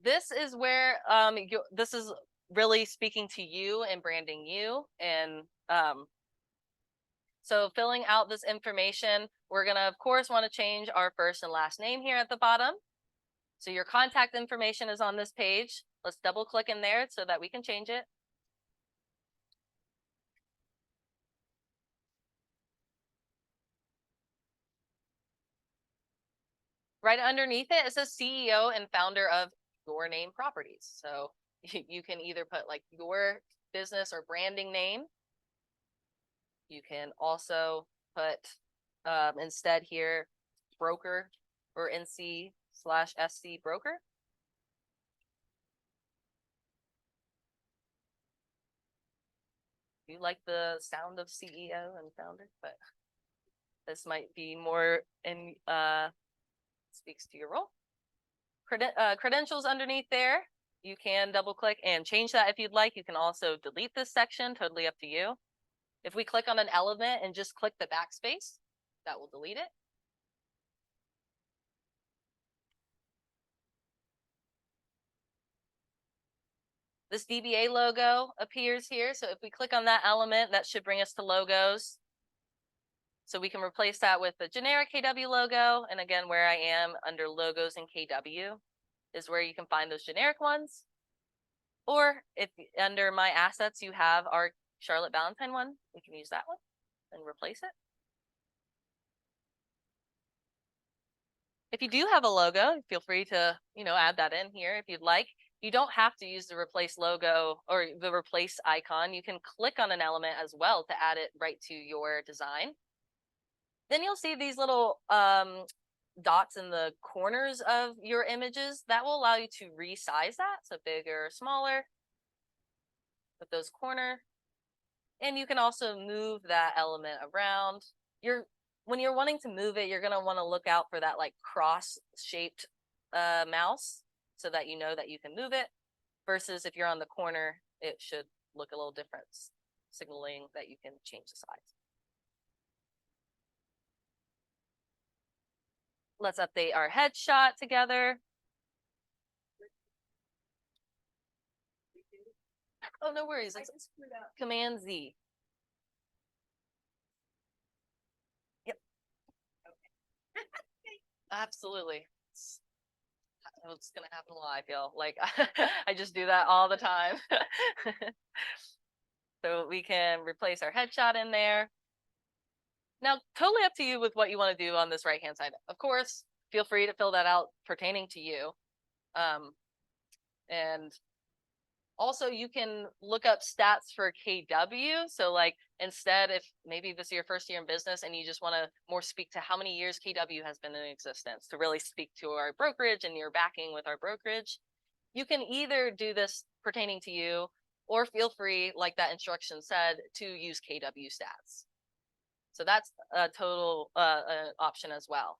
S1: This is where this is really speaking to you and branding you. And so filling out this information, we're going to, of course, want to change our first and last name here at the bottom. So your contact information is on this page. Let's double click in there so that we can change it. Right underneath it, it says CEO and founder of Your Name Properties. So you can either put like your business or branding name. You can also put instead here broker or NC/SC broker. You like the sound of CEO and founder, but this might be more in speaks to your role. Credentials underneath there, you can double click and change that if you'd like. You can also delete this section, totally up to you. If we click on an element and just click the backspace, that will delete it. This DBA logo appears here. So if we click on that element, that should bring us to logos. So we can replace that with the generic KW logo. And again, where I am under logos and KW is where you can find those generic ones. Or if under my assets, you have our Charlotte Valentine one, we can use that one and replace it. If you do have a logo, feel free to, add that in here if you'd like. You don't have to use the replace logo or the replace icon. You can click on an element as well to add it right to your design. Then you'll see these little dots in the corners of your images. That will allow you to resize that. So bigger, smaller, with those corner. And you can also move that element around. When you're wanting to move it, you're going to want to look out for that like cross-shaped mouse so that you know that you can move it. Versus if you're on the corner, it should look a little different, signaling that you can change the size. Let's update our headshot together. Oh, no worries. It's Command Z. Yep. Absolutely. It's gonna happen a lot, I feel like I just do that all the time. So we can replace our headshot in there. Now, totally up to you with what you want to do on this right-hand side. Of course, feel free to fill that out pertaining to you. And also you can look up stats for KW. So like instead, if maybe this is your first year in business and you just want to more speak to how many years KW has been in existence to really speak to our brokerage and your backing with our brokerage, you can either do this pertaining to you or feel free, like that instruction said, to use KW stats. So that's a total option as well.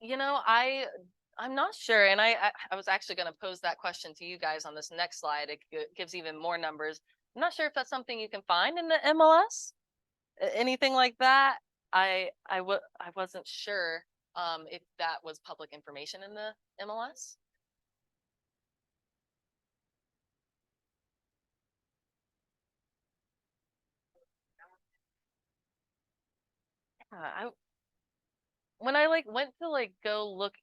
S1: You know, I'm not sure, and I was actually going to pose that question to you guys on this next slide. It gives even more numbers. I'm not sure if that's something you can find in the MLS, anything like that. I wasn't sure if that was public information in the MLS. I when I like went to like go look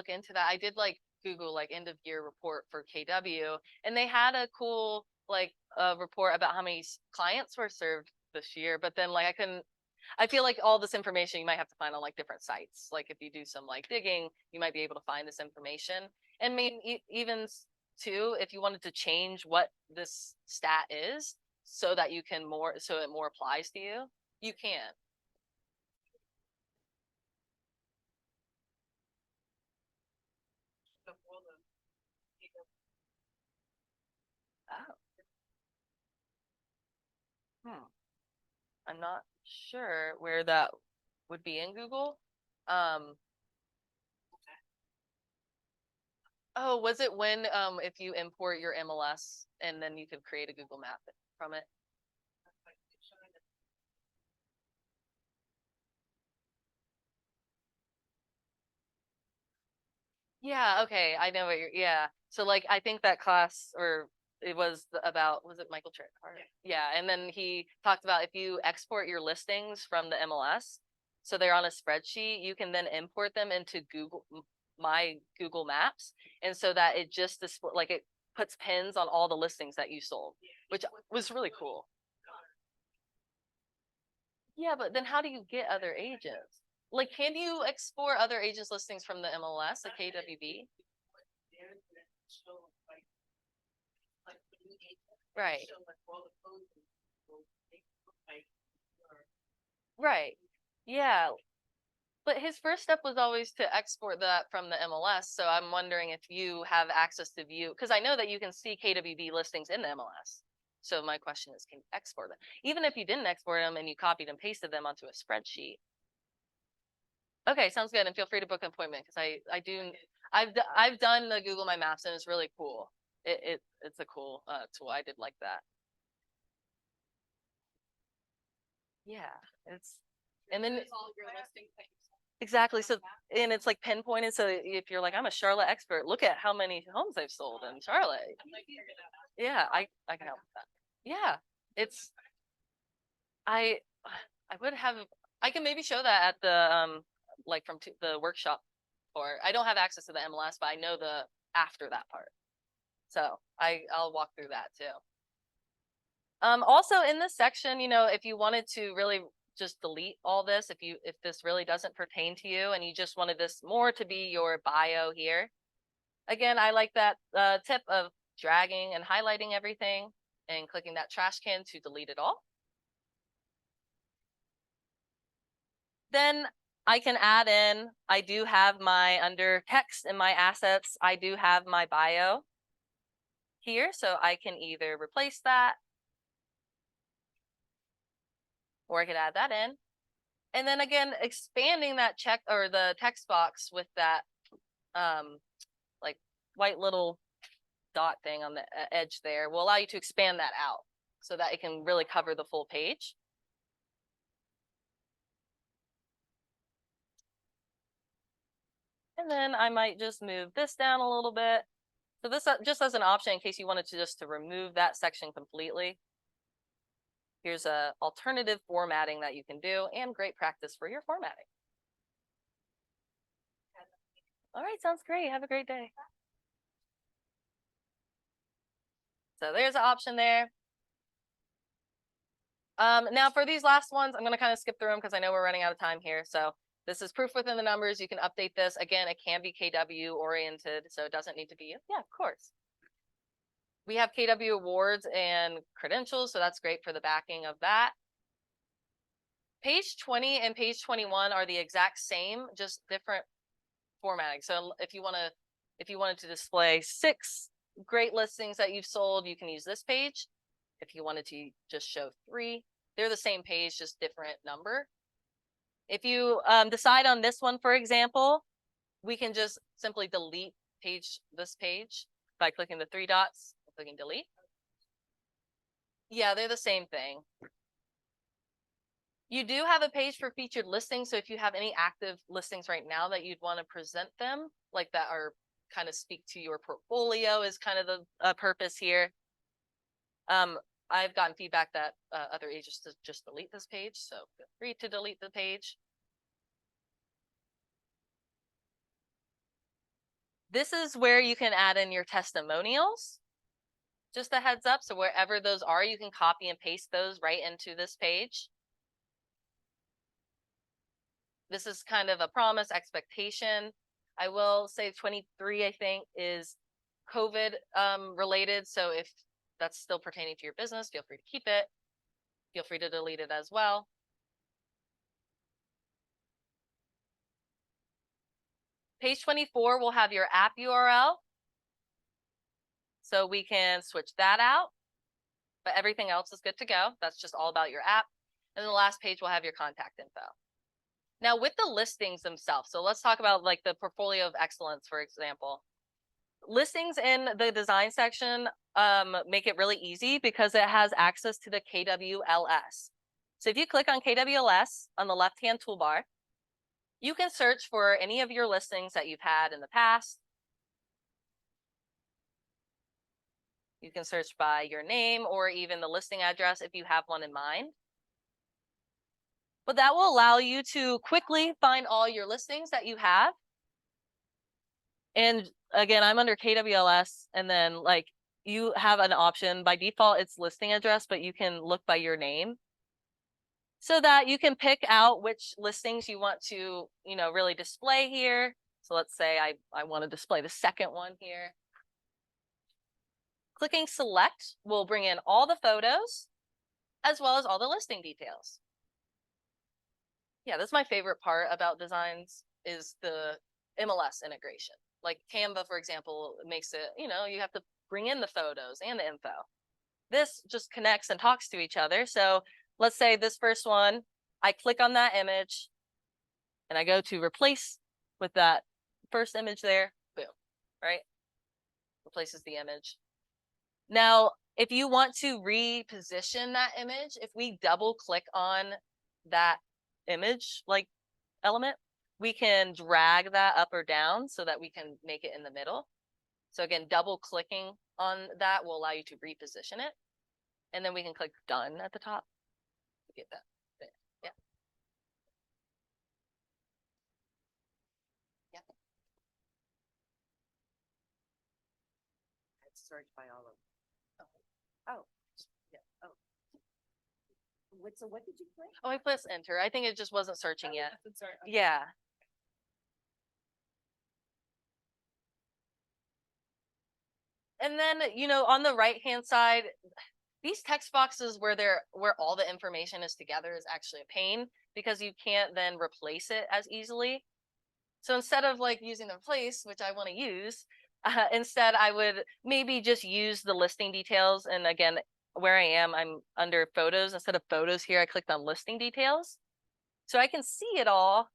S1: into that, I did like Google like end of year report for KW, and they had a cool like report about how many clients were served this year, but then like I feel like all this information you might have to find on like different sites. Like if you do some like digging, you might be able to find this information. And maybe even too, if you wanted to change what this stat is so that you can so it more applies to you, you can. Oh. I'm not sure where that would be in Google. Oh, was it when if you import your MLS and then you could create a Google map from it? Yeah, okay, I know what you're, yeah. So like I think that class, or it was about, was it Michael Trick? Yeah, and then he talked about if you export your listings from the MLS, so they're on a spreadsheet, you can then import them into my Google Maps, and so that it just display like it puts pins on all the listings that you sold, which was really cool. Yeah, but then how do you get other agents? Like, can you export other agents' listings from the MLS, like KWB? Right. Right. Yeah. But his first step was always to export that from the MLS. So I'm wondering if you have access to view, because I know that you can see KWB listings in the MLS. So my question is, can you export them? Even if you didn't export them and you copied and pasted them onto a spreadsheet. Okay, sounds good. And feel free to book an appointment because I've done the Google My Maps and it's really cool. It's a cool tool. I did like that. Yeah, and then exactly. So and it's like pinpointed. So if you're like, I'm a Charlotte expert, look at how many homes I've sold in Charlotte. Yeah, I can help with that. Yeah, it's I would have, I can maybe show that at the like from the workshop, or I don't have access to the MLS, but I know the after that part. So I'll walk through that too. Also in this section, you know, if you wanted to really just delete all this, if this really doesn't pertain to you and you just wanted this more to be your bio here, again, I like that tip of dragging and highlighting everything and clicking that trash can to delete it all. Then I can add in, I do have my under text in my assets, I do have my bio here, so I can either replace that or I could add that in. And then again, expanding that check or the text box with that like white little dot thing on the edge there will allow you to expand that out so that it can really cover the full page. And then I might just move this down a little bit. So this just as an option in case you wanted to just to remove that section completely. Here's a alternative formatting that you can do and great practice for your formatting. All right, sounds great. Have a great day. So there's an option there. Now for these last ones, I'm going to kind of skip through them because I know we're running out of time here. So this is proof within the numbers. You can update this. Again, it can be KW oriented, so it doesn't need to be. Yeah, of course. We have KW awards and credentials, so that's great for the backing of that. Page 20 and page 21 are the exact same, just different formatting. So if you wanted to display 6 great listings that you've sold, you can use this page. If you wanted to just show 3, they're the same page, just different number. If you decide on this one, for example, we can just simply delete this page by clicking the 3 dots, clicking delete. Yeah, they're the same thing. You do have a page for featured listings. So if you have any active listings right now that you'd want to present them, like that are kind of speak to your portfolio is kind of the purpose here. I've gotten feedback that other agents just delete this page. So feel free to delete the page. This is where you can add in your testimonials. Just a heads up. So wherever those are, you can copy and paste those right into this page. This is kind of a promise expectation. I will say 23, I think, is COVID related. So if that's still pertaining to your business, feel free to keep it. Feel free to delete it as well. Page 24 will have your app URL. So we can switch that out, but everything else is good to go. That's just all about your app. And the last page will have your contact info. Now with the listings themselves, so let's talk about like the portfolio of excellence, for example. Listings in the design section make it really easy because it has access to the KWLS. So if you click on KWLS on the left-hand toolbar, you can search for any of your listings that you've had in the past. You can search by your name or even the listing address if you have one in mind. But that will allow you to quickly find all your listings that you have. And again, I'm under KWLS, and then like you have an option by default, it's listing address, but you can look by your name so that you can pick out which listings you want to, really display here. So let's say I want to display the second one here. Clicking select will bring in all the photos as well as all the listing details. Yeah, that's my favorite part about designs is the MLS integration. Like Canva, for example, makes it, you have to bring in the photos and the info. This just connects and talks to each other. So let's say this first one, I click on that image and I go to replace with that first image there, boom, right? Replaces the image. Now, if you want to reposition that image, if we double click on that image like element, we can drag that up or down so that we can make it in the middle. So again, double clicking on that will allow you to reposition it. And then we can click done at the top to get that there. Yeah. Yeah.
S3: It's searched by all of them. Oh, yeah. Oh. So what did you click?
S1: Oh, I pressed enter. I think it just wasn't searching yet.
S3: Sorry.
S1: Yeah. And then, on the right-hand side, these text boxes where all the information is together is actually a pain because you can't then replace it as easily. So instead of like using the replace, which I want to use, instead I would maybe just use the listing details. And again, where I am, I'm under photos. Instead of photos here, I clicked on listing details. So I can see it all.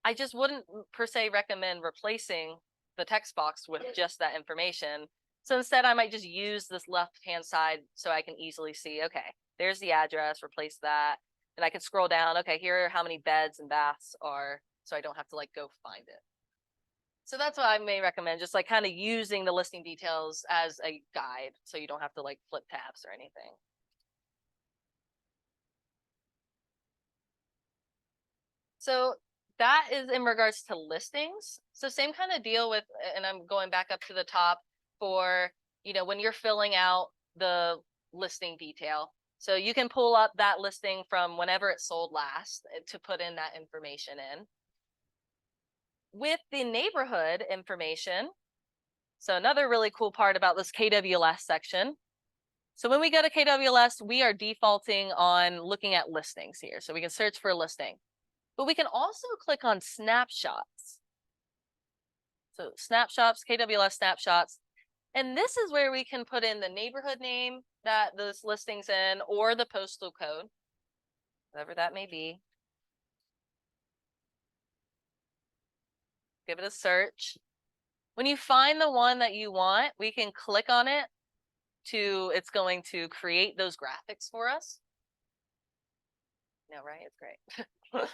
S1: I just wouldn't per se recommend replacing the text box with just that information. So instead, I might just use this left-hand side so I can easily see, okay, there's the address, replace that. And I can scroll down, okay, here are how many beds and baths are, so I don't have to like go find it. So that's what I may recommend, just like kind of using the listing details as a guide, so you don't have to like flip tabs or anything. So that is in regards to listings. So same kind of deal with, and I'm going back up to the top for, when you're filling out the listing detail. So you can pull up that listing from whenever it sold last to put in that information in. With the neighborhood information, so another really cool part about this KWLS section. So when we go to KWLS, we are defaulting on looking at listings here. So we can search for a listing, but we can also click on snapshots. So snapshots, KWLS snapshots. And this is where we can put in the neighborhood name that this listing's in, or the postal code, whatever that may be. Give it a search. When you find the one that you want, we can click on it it's going to create those graphics for us. No, right? It's great.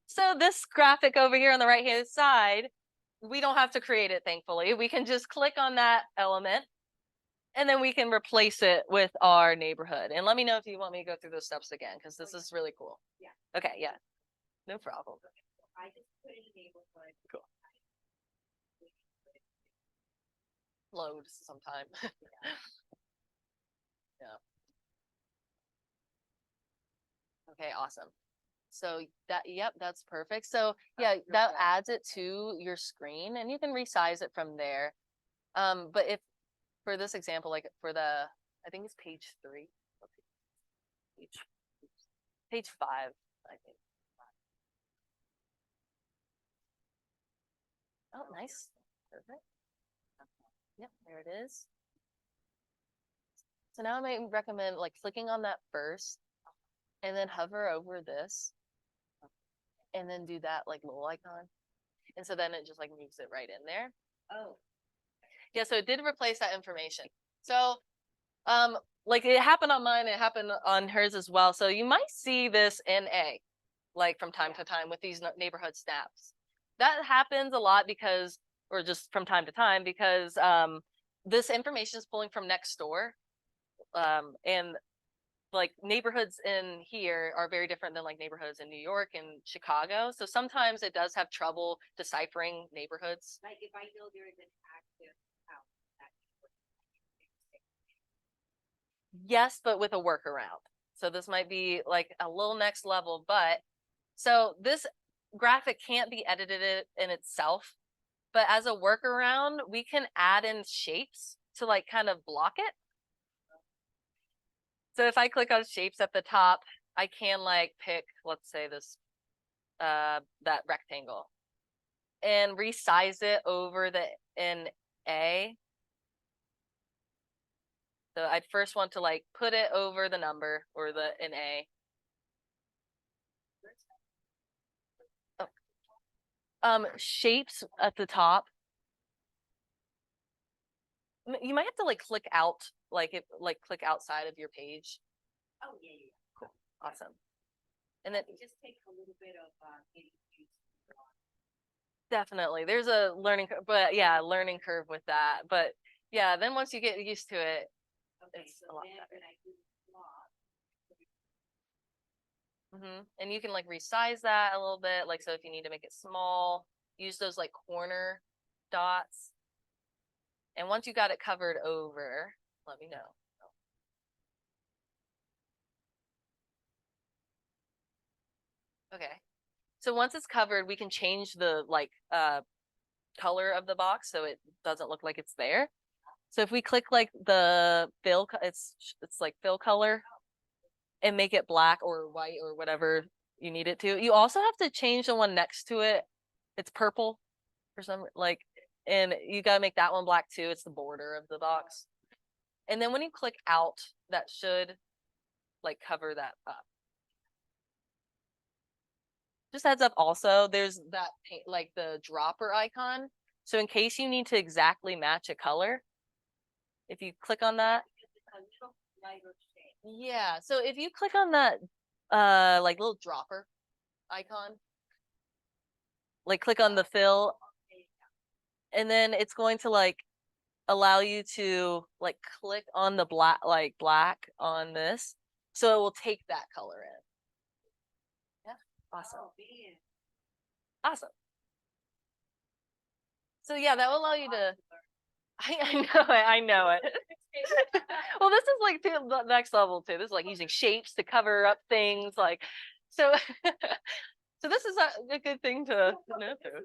S1: So this graphic over here on the right hand side, we don't have to create it, thankfully. We can just click on that element and then we can replace it with our neighborhood. And let me know if you want me to go through those steps again, because this is really cool.
S3: Yeah.
S1: Okay, yeah. No problem.
S3: I just put in a neighborhood.
S1: Cool. Load sometime. Yeah. Okay, awesome. So yep, that's perfect. So yeah, that adds it to your screen and you can resize it from there. But if for this example, like for I think it's page 3. Page 5, I think. Oh, nice. Perfect. Yep, there it is. So now I might recommend like clicking on that first and then hover over this and then do that like little icon. And so then it just like moves it right in there.
S3: Oh,
S1: Yeah, so it did replace that information. So like it happened on mine, it happened on hers as well. So you might see this NA like from time to time with these neighborhood snaps. That happens a lot because, or just from time to time, because this information is pulling from next door. And like neighborhoods in here are very different than like neighborhoods in New York and Chicago. So sometimes it does have trouble deciphering neighborhoods.
S3: like if I know there is an active house.
S1: Yes, but with a workaround. So this might be like a little next level, but so this graphic can't be edited in itself, but as a workaround, we can add in shapes to like kind of block it. So if I click on shapes at the top, I can like pick, let's say this, that rectangle and resize it over the NA. So I'd first want to like put it over the number or the NA. Oh. Shapes at the top. You might have to like click out, like click outside of your page.
S3: Oh, yeah, yeah.
S1: Cool. Awesome. And then
S3: It just takes a little bit of getting used to.
S1: definitely there's a learning curve, but yeah, learning curve with that. But yeah, then once you get used to it,
S3: Okay,
S1: it's
S3: so
S1: a lot
S3: then
S1: better.
S3: when I do the block,
S1: And you can like resize that a little bit. Like, so if you need to make it small, use those like corner dots. And once you got it covered over, let me know. Okay. So once it's covered, we can change the like color of the box so it doesn't look like it's there. So if we click like the fill, it's like fill color and make it black or white or whatever you need it to. You also have to change the one next to it. It's purple for some like, and you gotta make that one black too. It's the border of the box. And then when you click out, that should like cover that up. Just heads up also, there's that like the dropper icon. So in case you need to exactly match a color, if you click on that.
S3: a little lighter shade.
S1: Yeah, so if you click on that like little dropper icon, like click on the fill and then it's going to like allow you to like click on the black on this. So it will take that color in. Yeah, awesome.
S3: Oh, man.
S1: Awesome. So yeah, that will allow you to, I know it, I know it. Well, this is like the next level too. This is like using shapes to cover up things like, so, so this is a good thing to know too.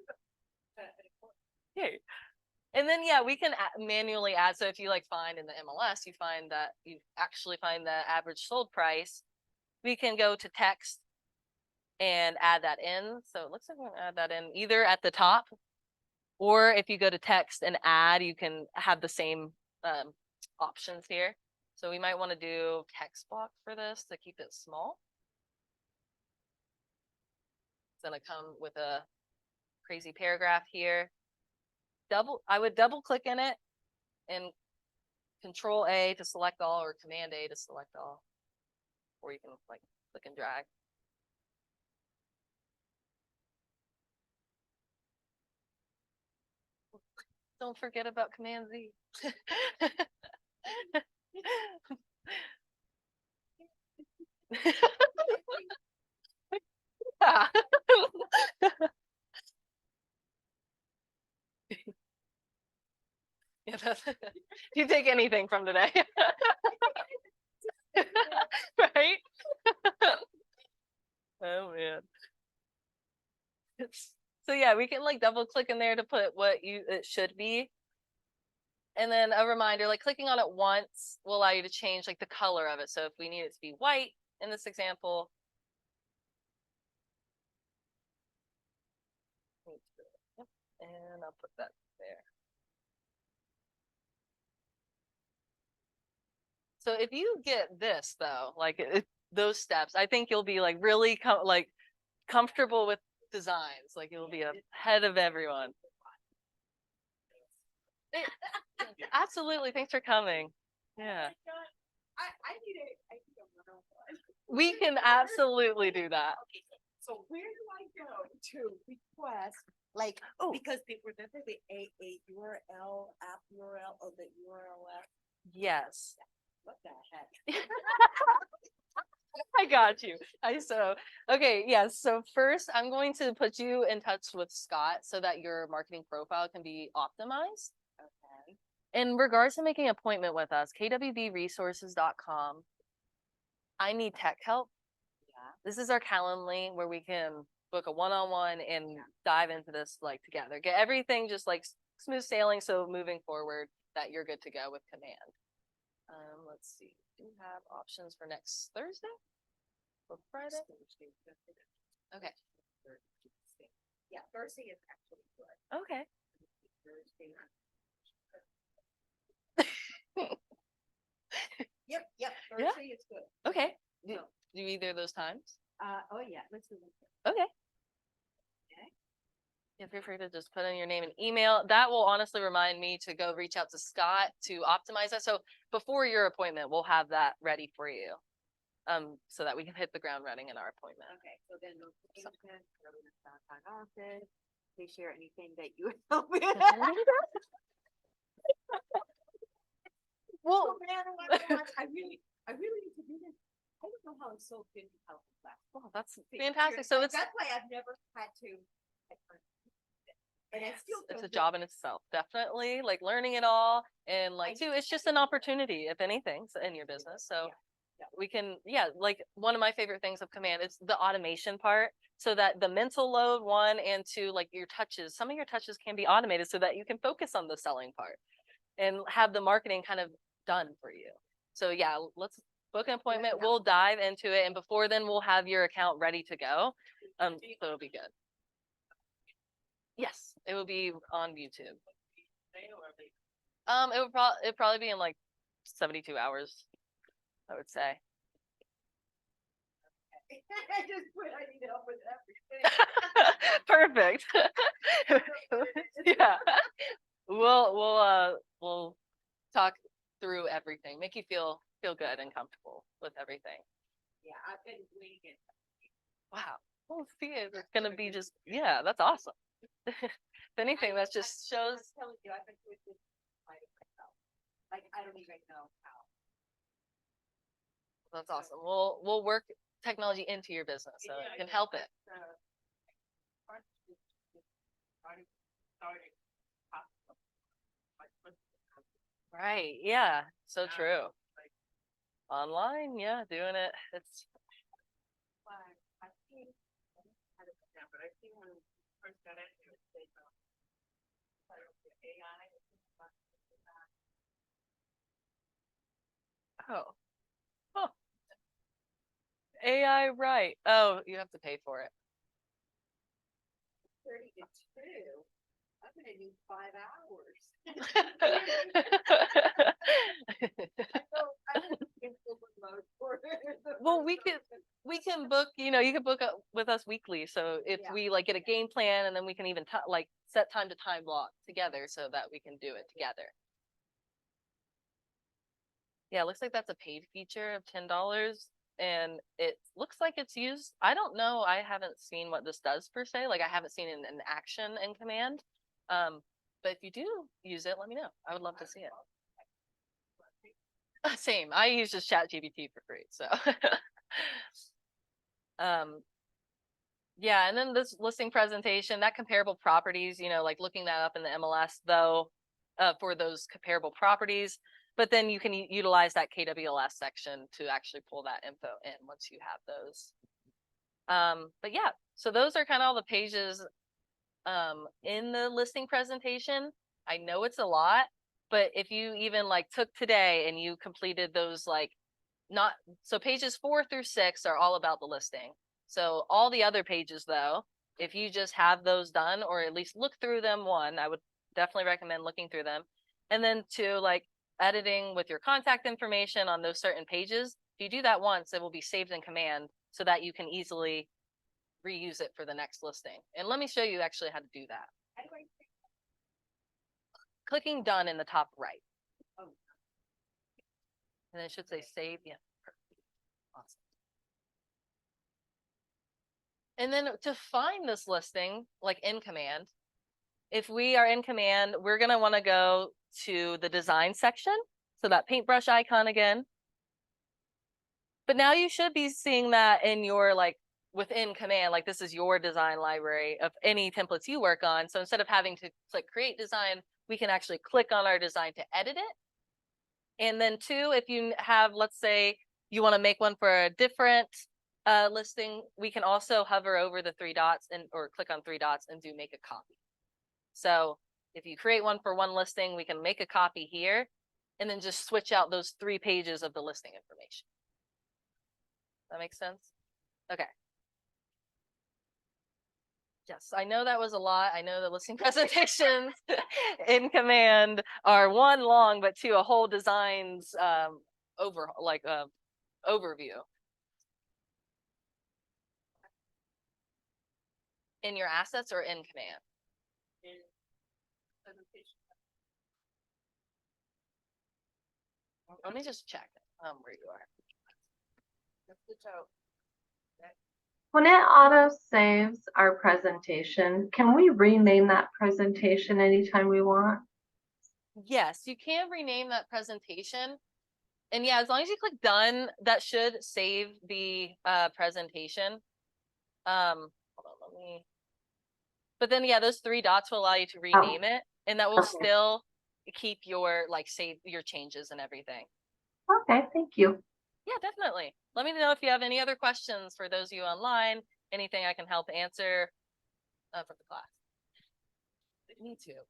S1: Yay. And then, yeah, we can manually add. So if you like find in the MLS, you find that you actually find the average sold price, we can go to text and add that in. So it looks like we're gonna add that in either at the top, or if you go to text and add, you can have the same options here. So we might want to do text block for this to keep it small. It's gonna come with a crazy paragraph here. I would double click in it and Control A to select all or Command A to select all, or you can like click and drag. Don't forget about Command Z. Yeah. Yeah, you take anything from today. Right? Oh man. So yeah, we can like double click in there to put what it should be. And then a reminder, like clicking on it once will allow you to change like the color of it. So if we need it to be white in this example, and I'll put that there. So if you get this though, like those steps, I think you'll be like really comfortable with designs. Like you'll be ahead of everyone. Absolutely. Thanks for coming. Yeah.
S3: I need a one-on-one.
S1: We can absolutely do that.
S3: Okay, so where do I go to request, like,
S1: Oh.
S3: because remember the a URL, app URL, or the URL?
S1: Yes.
S3: What the heck?
S1: I got you. Okay, yes. So first I'm going to put you in touch with Scott so that your marketing profile can be optimized.
S3: Okay.
S1: In regards to making an appointment with us, kwbresources.com. I need tech help.
S3: Yeah.
S1: This is our Calendly where we can book a one-on-one and dive into this like together. Get everything just like smooth sailing. So moving forward that you're good to go with Command. Let's see. Do you have options for next Thursday or Friday? Okay.
S3: Yeah, Thursday is actually good.
S1: Okay.
S3: Thursday. Yep, Thursday is good.
S1: Okay. Do
S3: So,
S1: either of those times?
S3: oh yeah, let's do it.
S1: Okay.
S3: Okay.
S1: Yeah, feel free to just put in your name and email. That will honestly remind me to go reach out to Scott to optimize that. So before your appointment, we'll have that ready for you. So that we can hit the ground running in our appointment.
S3: Okay, so then notification, go to the downtown office, please share anything that you help with.
S1: Well,
S3: Oh man, oh my gosh, I really need to do this. I don't know how I'm so good at health class.
S1: well, that's fantastic. So it's
S3: That's why I've never had to. And I still.
S1: it's a
S3: don't do
S1: job in itself, definitely. Like learning it all, and like too, it's just an opportunity, if anything, in your business. So we can, like one of my favorite things of Command is the automation part, so that the mental load, one, and two, like your touches, some of your touches can be automated so that you can focus on the selling part and have the marketing kind of done for you. So yeah, let's book an appointment. We'll dive into it, and before then we'll have your account ready to go. So it'll be good. Yes, it will be on YouTube. It'd probably be in like 72 hours, I would say.
S3: I just put, I need help with everything.
S1: Perfect. Yeah. We'll talk through everything, make you feel good and comfortable with everything.
S3: Yeah, I've been waiting it.
S1: Wow. Well, see, it's gonna be just, that's awesome. If anything, that just shows.
S3: I'm telling you, I bet you it did find it myself. Like, I don't even know how.
S1: That's awesome. We'll work technology into your business so it can help it. Right. Yeah. So true. Online. Yeah. Doing it. It's.
S2: But I think when we first got into it, they AI.
S1: Oh. Huh. AI. Right. Oh, you have to pay for it.
S3: 30 to 2. I'm gonna need 5 hours.
S1: Well, we can book, you can book with us weekly. So if
S3: Yeah.
S1: we like get a game plan and then we can even like set time to time block together so that we can do it together. Yeah, it looks like that's a paid feature of $10 and it looks like it's used. I don't know. I haven't seen what this does per se. Like I haven't seen it in action in command. But if you do use it, let me know. I would love to see it. Same. I use just ChatGPT for free. So yeah, and then this listing presentation, that comparable properties, like looking that up in the MLS though, for those comparable properties. But then you can utilize that KWLS section to actually pull that info in once you have those. But yeah, so those are kind of all the pages in the listing presentation. I know it's a lot, but if you even like took today and you completed those so pages 4 through 6 are all about the listing. So all the other pages though, if you just have those done or at least look through them, one, I would definitely recommend looking through them. And then 2, like editing with your contact information on those certain pages. If you do that once, it will be saved in command so that you can easily reuse it for the next listing. And let me show you actually how to do that.
S3: How do I
S1: Clicking done in the top right.
S3: Oh.
S1: And it should say save. Yeah. Perfect. Awesome. And then to find this listing, like in command, if we are in command, we're going to want to go to the design section. So that paintbrush icon again. But now you should be seeing that in your within command, like this is your design library of any templates you work on. So instead of having to click create design, we can actually click on our design to edit it. And then 2, if you have, let's say you want to make one for a different listing, we can also hover over the 3 dots or click on 3 dots and do make a copy. So if you create one for one listing, we can make a copy here and then just switch out those 3 pages of the listing information. That makes sense? Okay. Yes, I know that was a lot. I know the listing presentations in command are 1 long, but 2 a whole designs overview. In your assets or in command?
S2: In presentation.
S1: Let me just check where you are.
S5: When it auto saves our presentation, can we rename that presentation anytime we want?
S1: Yes, you can rename that presentation. And yeah, as long as you click done, that should save the presentation. Hold on, but then yeah, those 3 dots will allow you to rename it, and that will
S5: Okay.
S1: still keep your save your changes and everything.
S5: Okay, thank you.
S1: Yeah, definitely. Let me know if you have any other questions for those of you online, anything I can help answer for the class. Me too.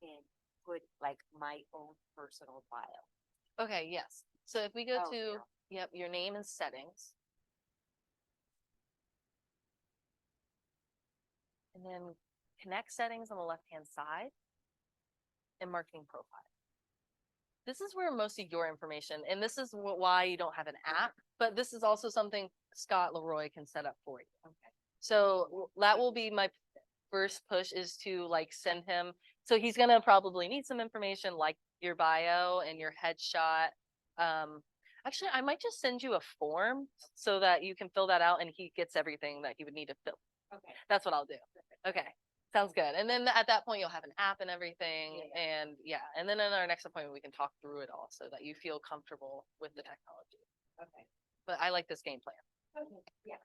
S3: and put like my own personal bio?
S1: Okay, yes. So if we go
S3: Oh,
S1: to, yep, your name and settings. And then connect settings on the left-hand side and marketing profile. This is where most of your information, and this is why you don't have an app, but this is also something Scott Leroy can set up for you.
S3: Okay.
S1: So that will be my first push, is to send him. So he's going to probably need some information like your bio and your headshot. Actually, I might just send you a form so that you can fill that out and he gets everything that he would need to fill.
S3: Okay.
S1: That's what I'll do. Okay. Sounds good. And then at that point, you'll have an app and everything.
S3: Yeah.
S1: And yeah. And then in our next appointment, we can talk through it all so that you feel comfortable with the technology.
S3: Okay.
S1: But I like this game plan.
S3: Okay, yeah.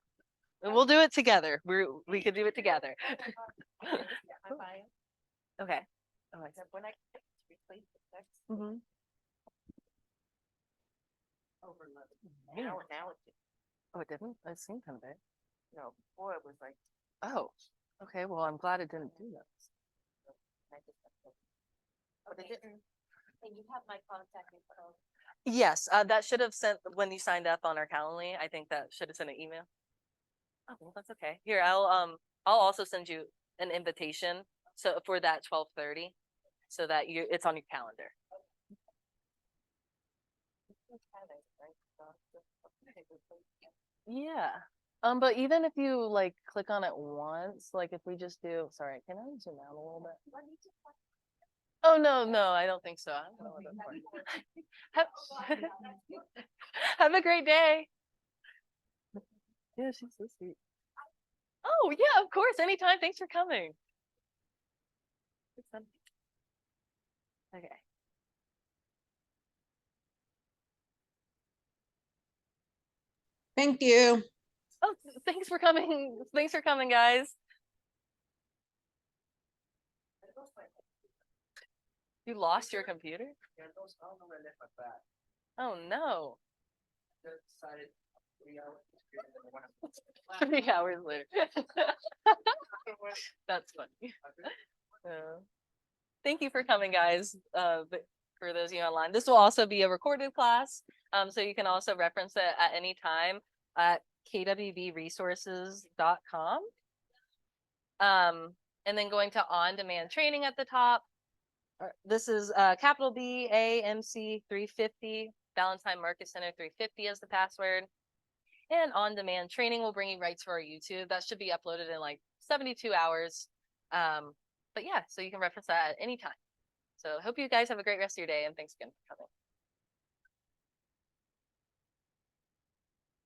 S1: And we'll do it together. We could do it together.
S3: My bio,
S1: Okay. Oh, I
S3: so when I replace the text
S1: mm-hmm.
S3: overload.
S1: Yeah.
S3: Now it just,
S1: Oh, it didn't? It seemed kind of big.
S3: no, before it was like,
S1: Oh, okay. Well, I'm glad it didn't do that.
S3: I just. But it didn't, and you have my contact info.
S1: Yes, that should have sent when you signed up on our Calendly. I think that should have sent an email. Oh, well, that's okay. Here, I'll also send you an invitation so for that 12:30 so that it's on your calendar. Yeah. But even if you like click on it once, like if we just do, sorry, can I zoom out a little bit? Oh, no, I don't think so. I don't know what that's for. Have, have a great day. Yeah, she's so sweet. Oh, yeah, of course. Anytime. Thanks for coming. Okay.
S4: Thank you.
S1: Oh, thanks for coming. Thanks for coming, guys. You lost your computer?
S2: Yeah, those, I don't know where I left my bag.
S1: Oh, no.
S2: Just decided 3 hours. and I wanna-
S1: 3 hours later. That's funny. Thank you for coming, guys. But for those of you online, this will also be a recorded class. So you can also reference it at any time at kwbresources.com. And then going to on-demand training at the top. This is capital BAMC 350, Valentine Market Center 350 as the password. And on-demand training will bring you right to our YouTube. That should be uploaded in like 72 hours. But yeah, so you can reference that at any time. So hope you guys have a great rest of your day and thanks again for coming.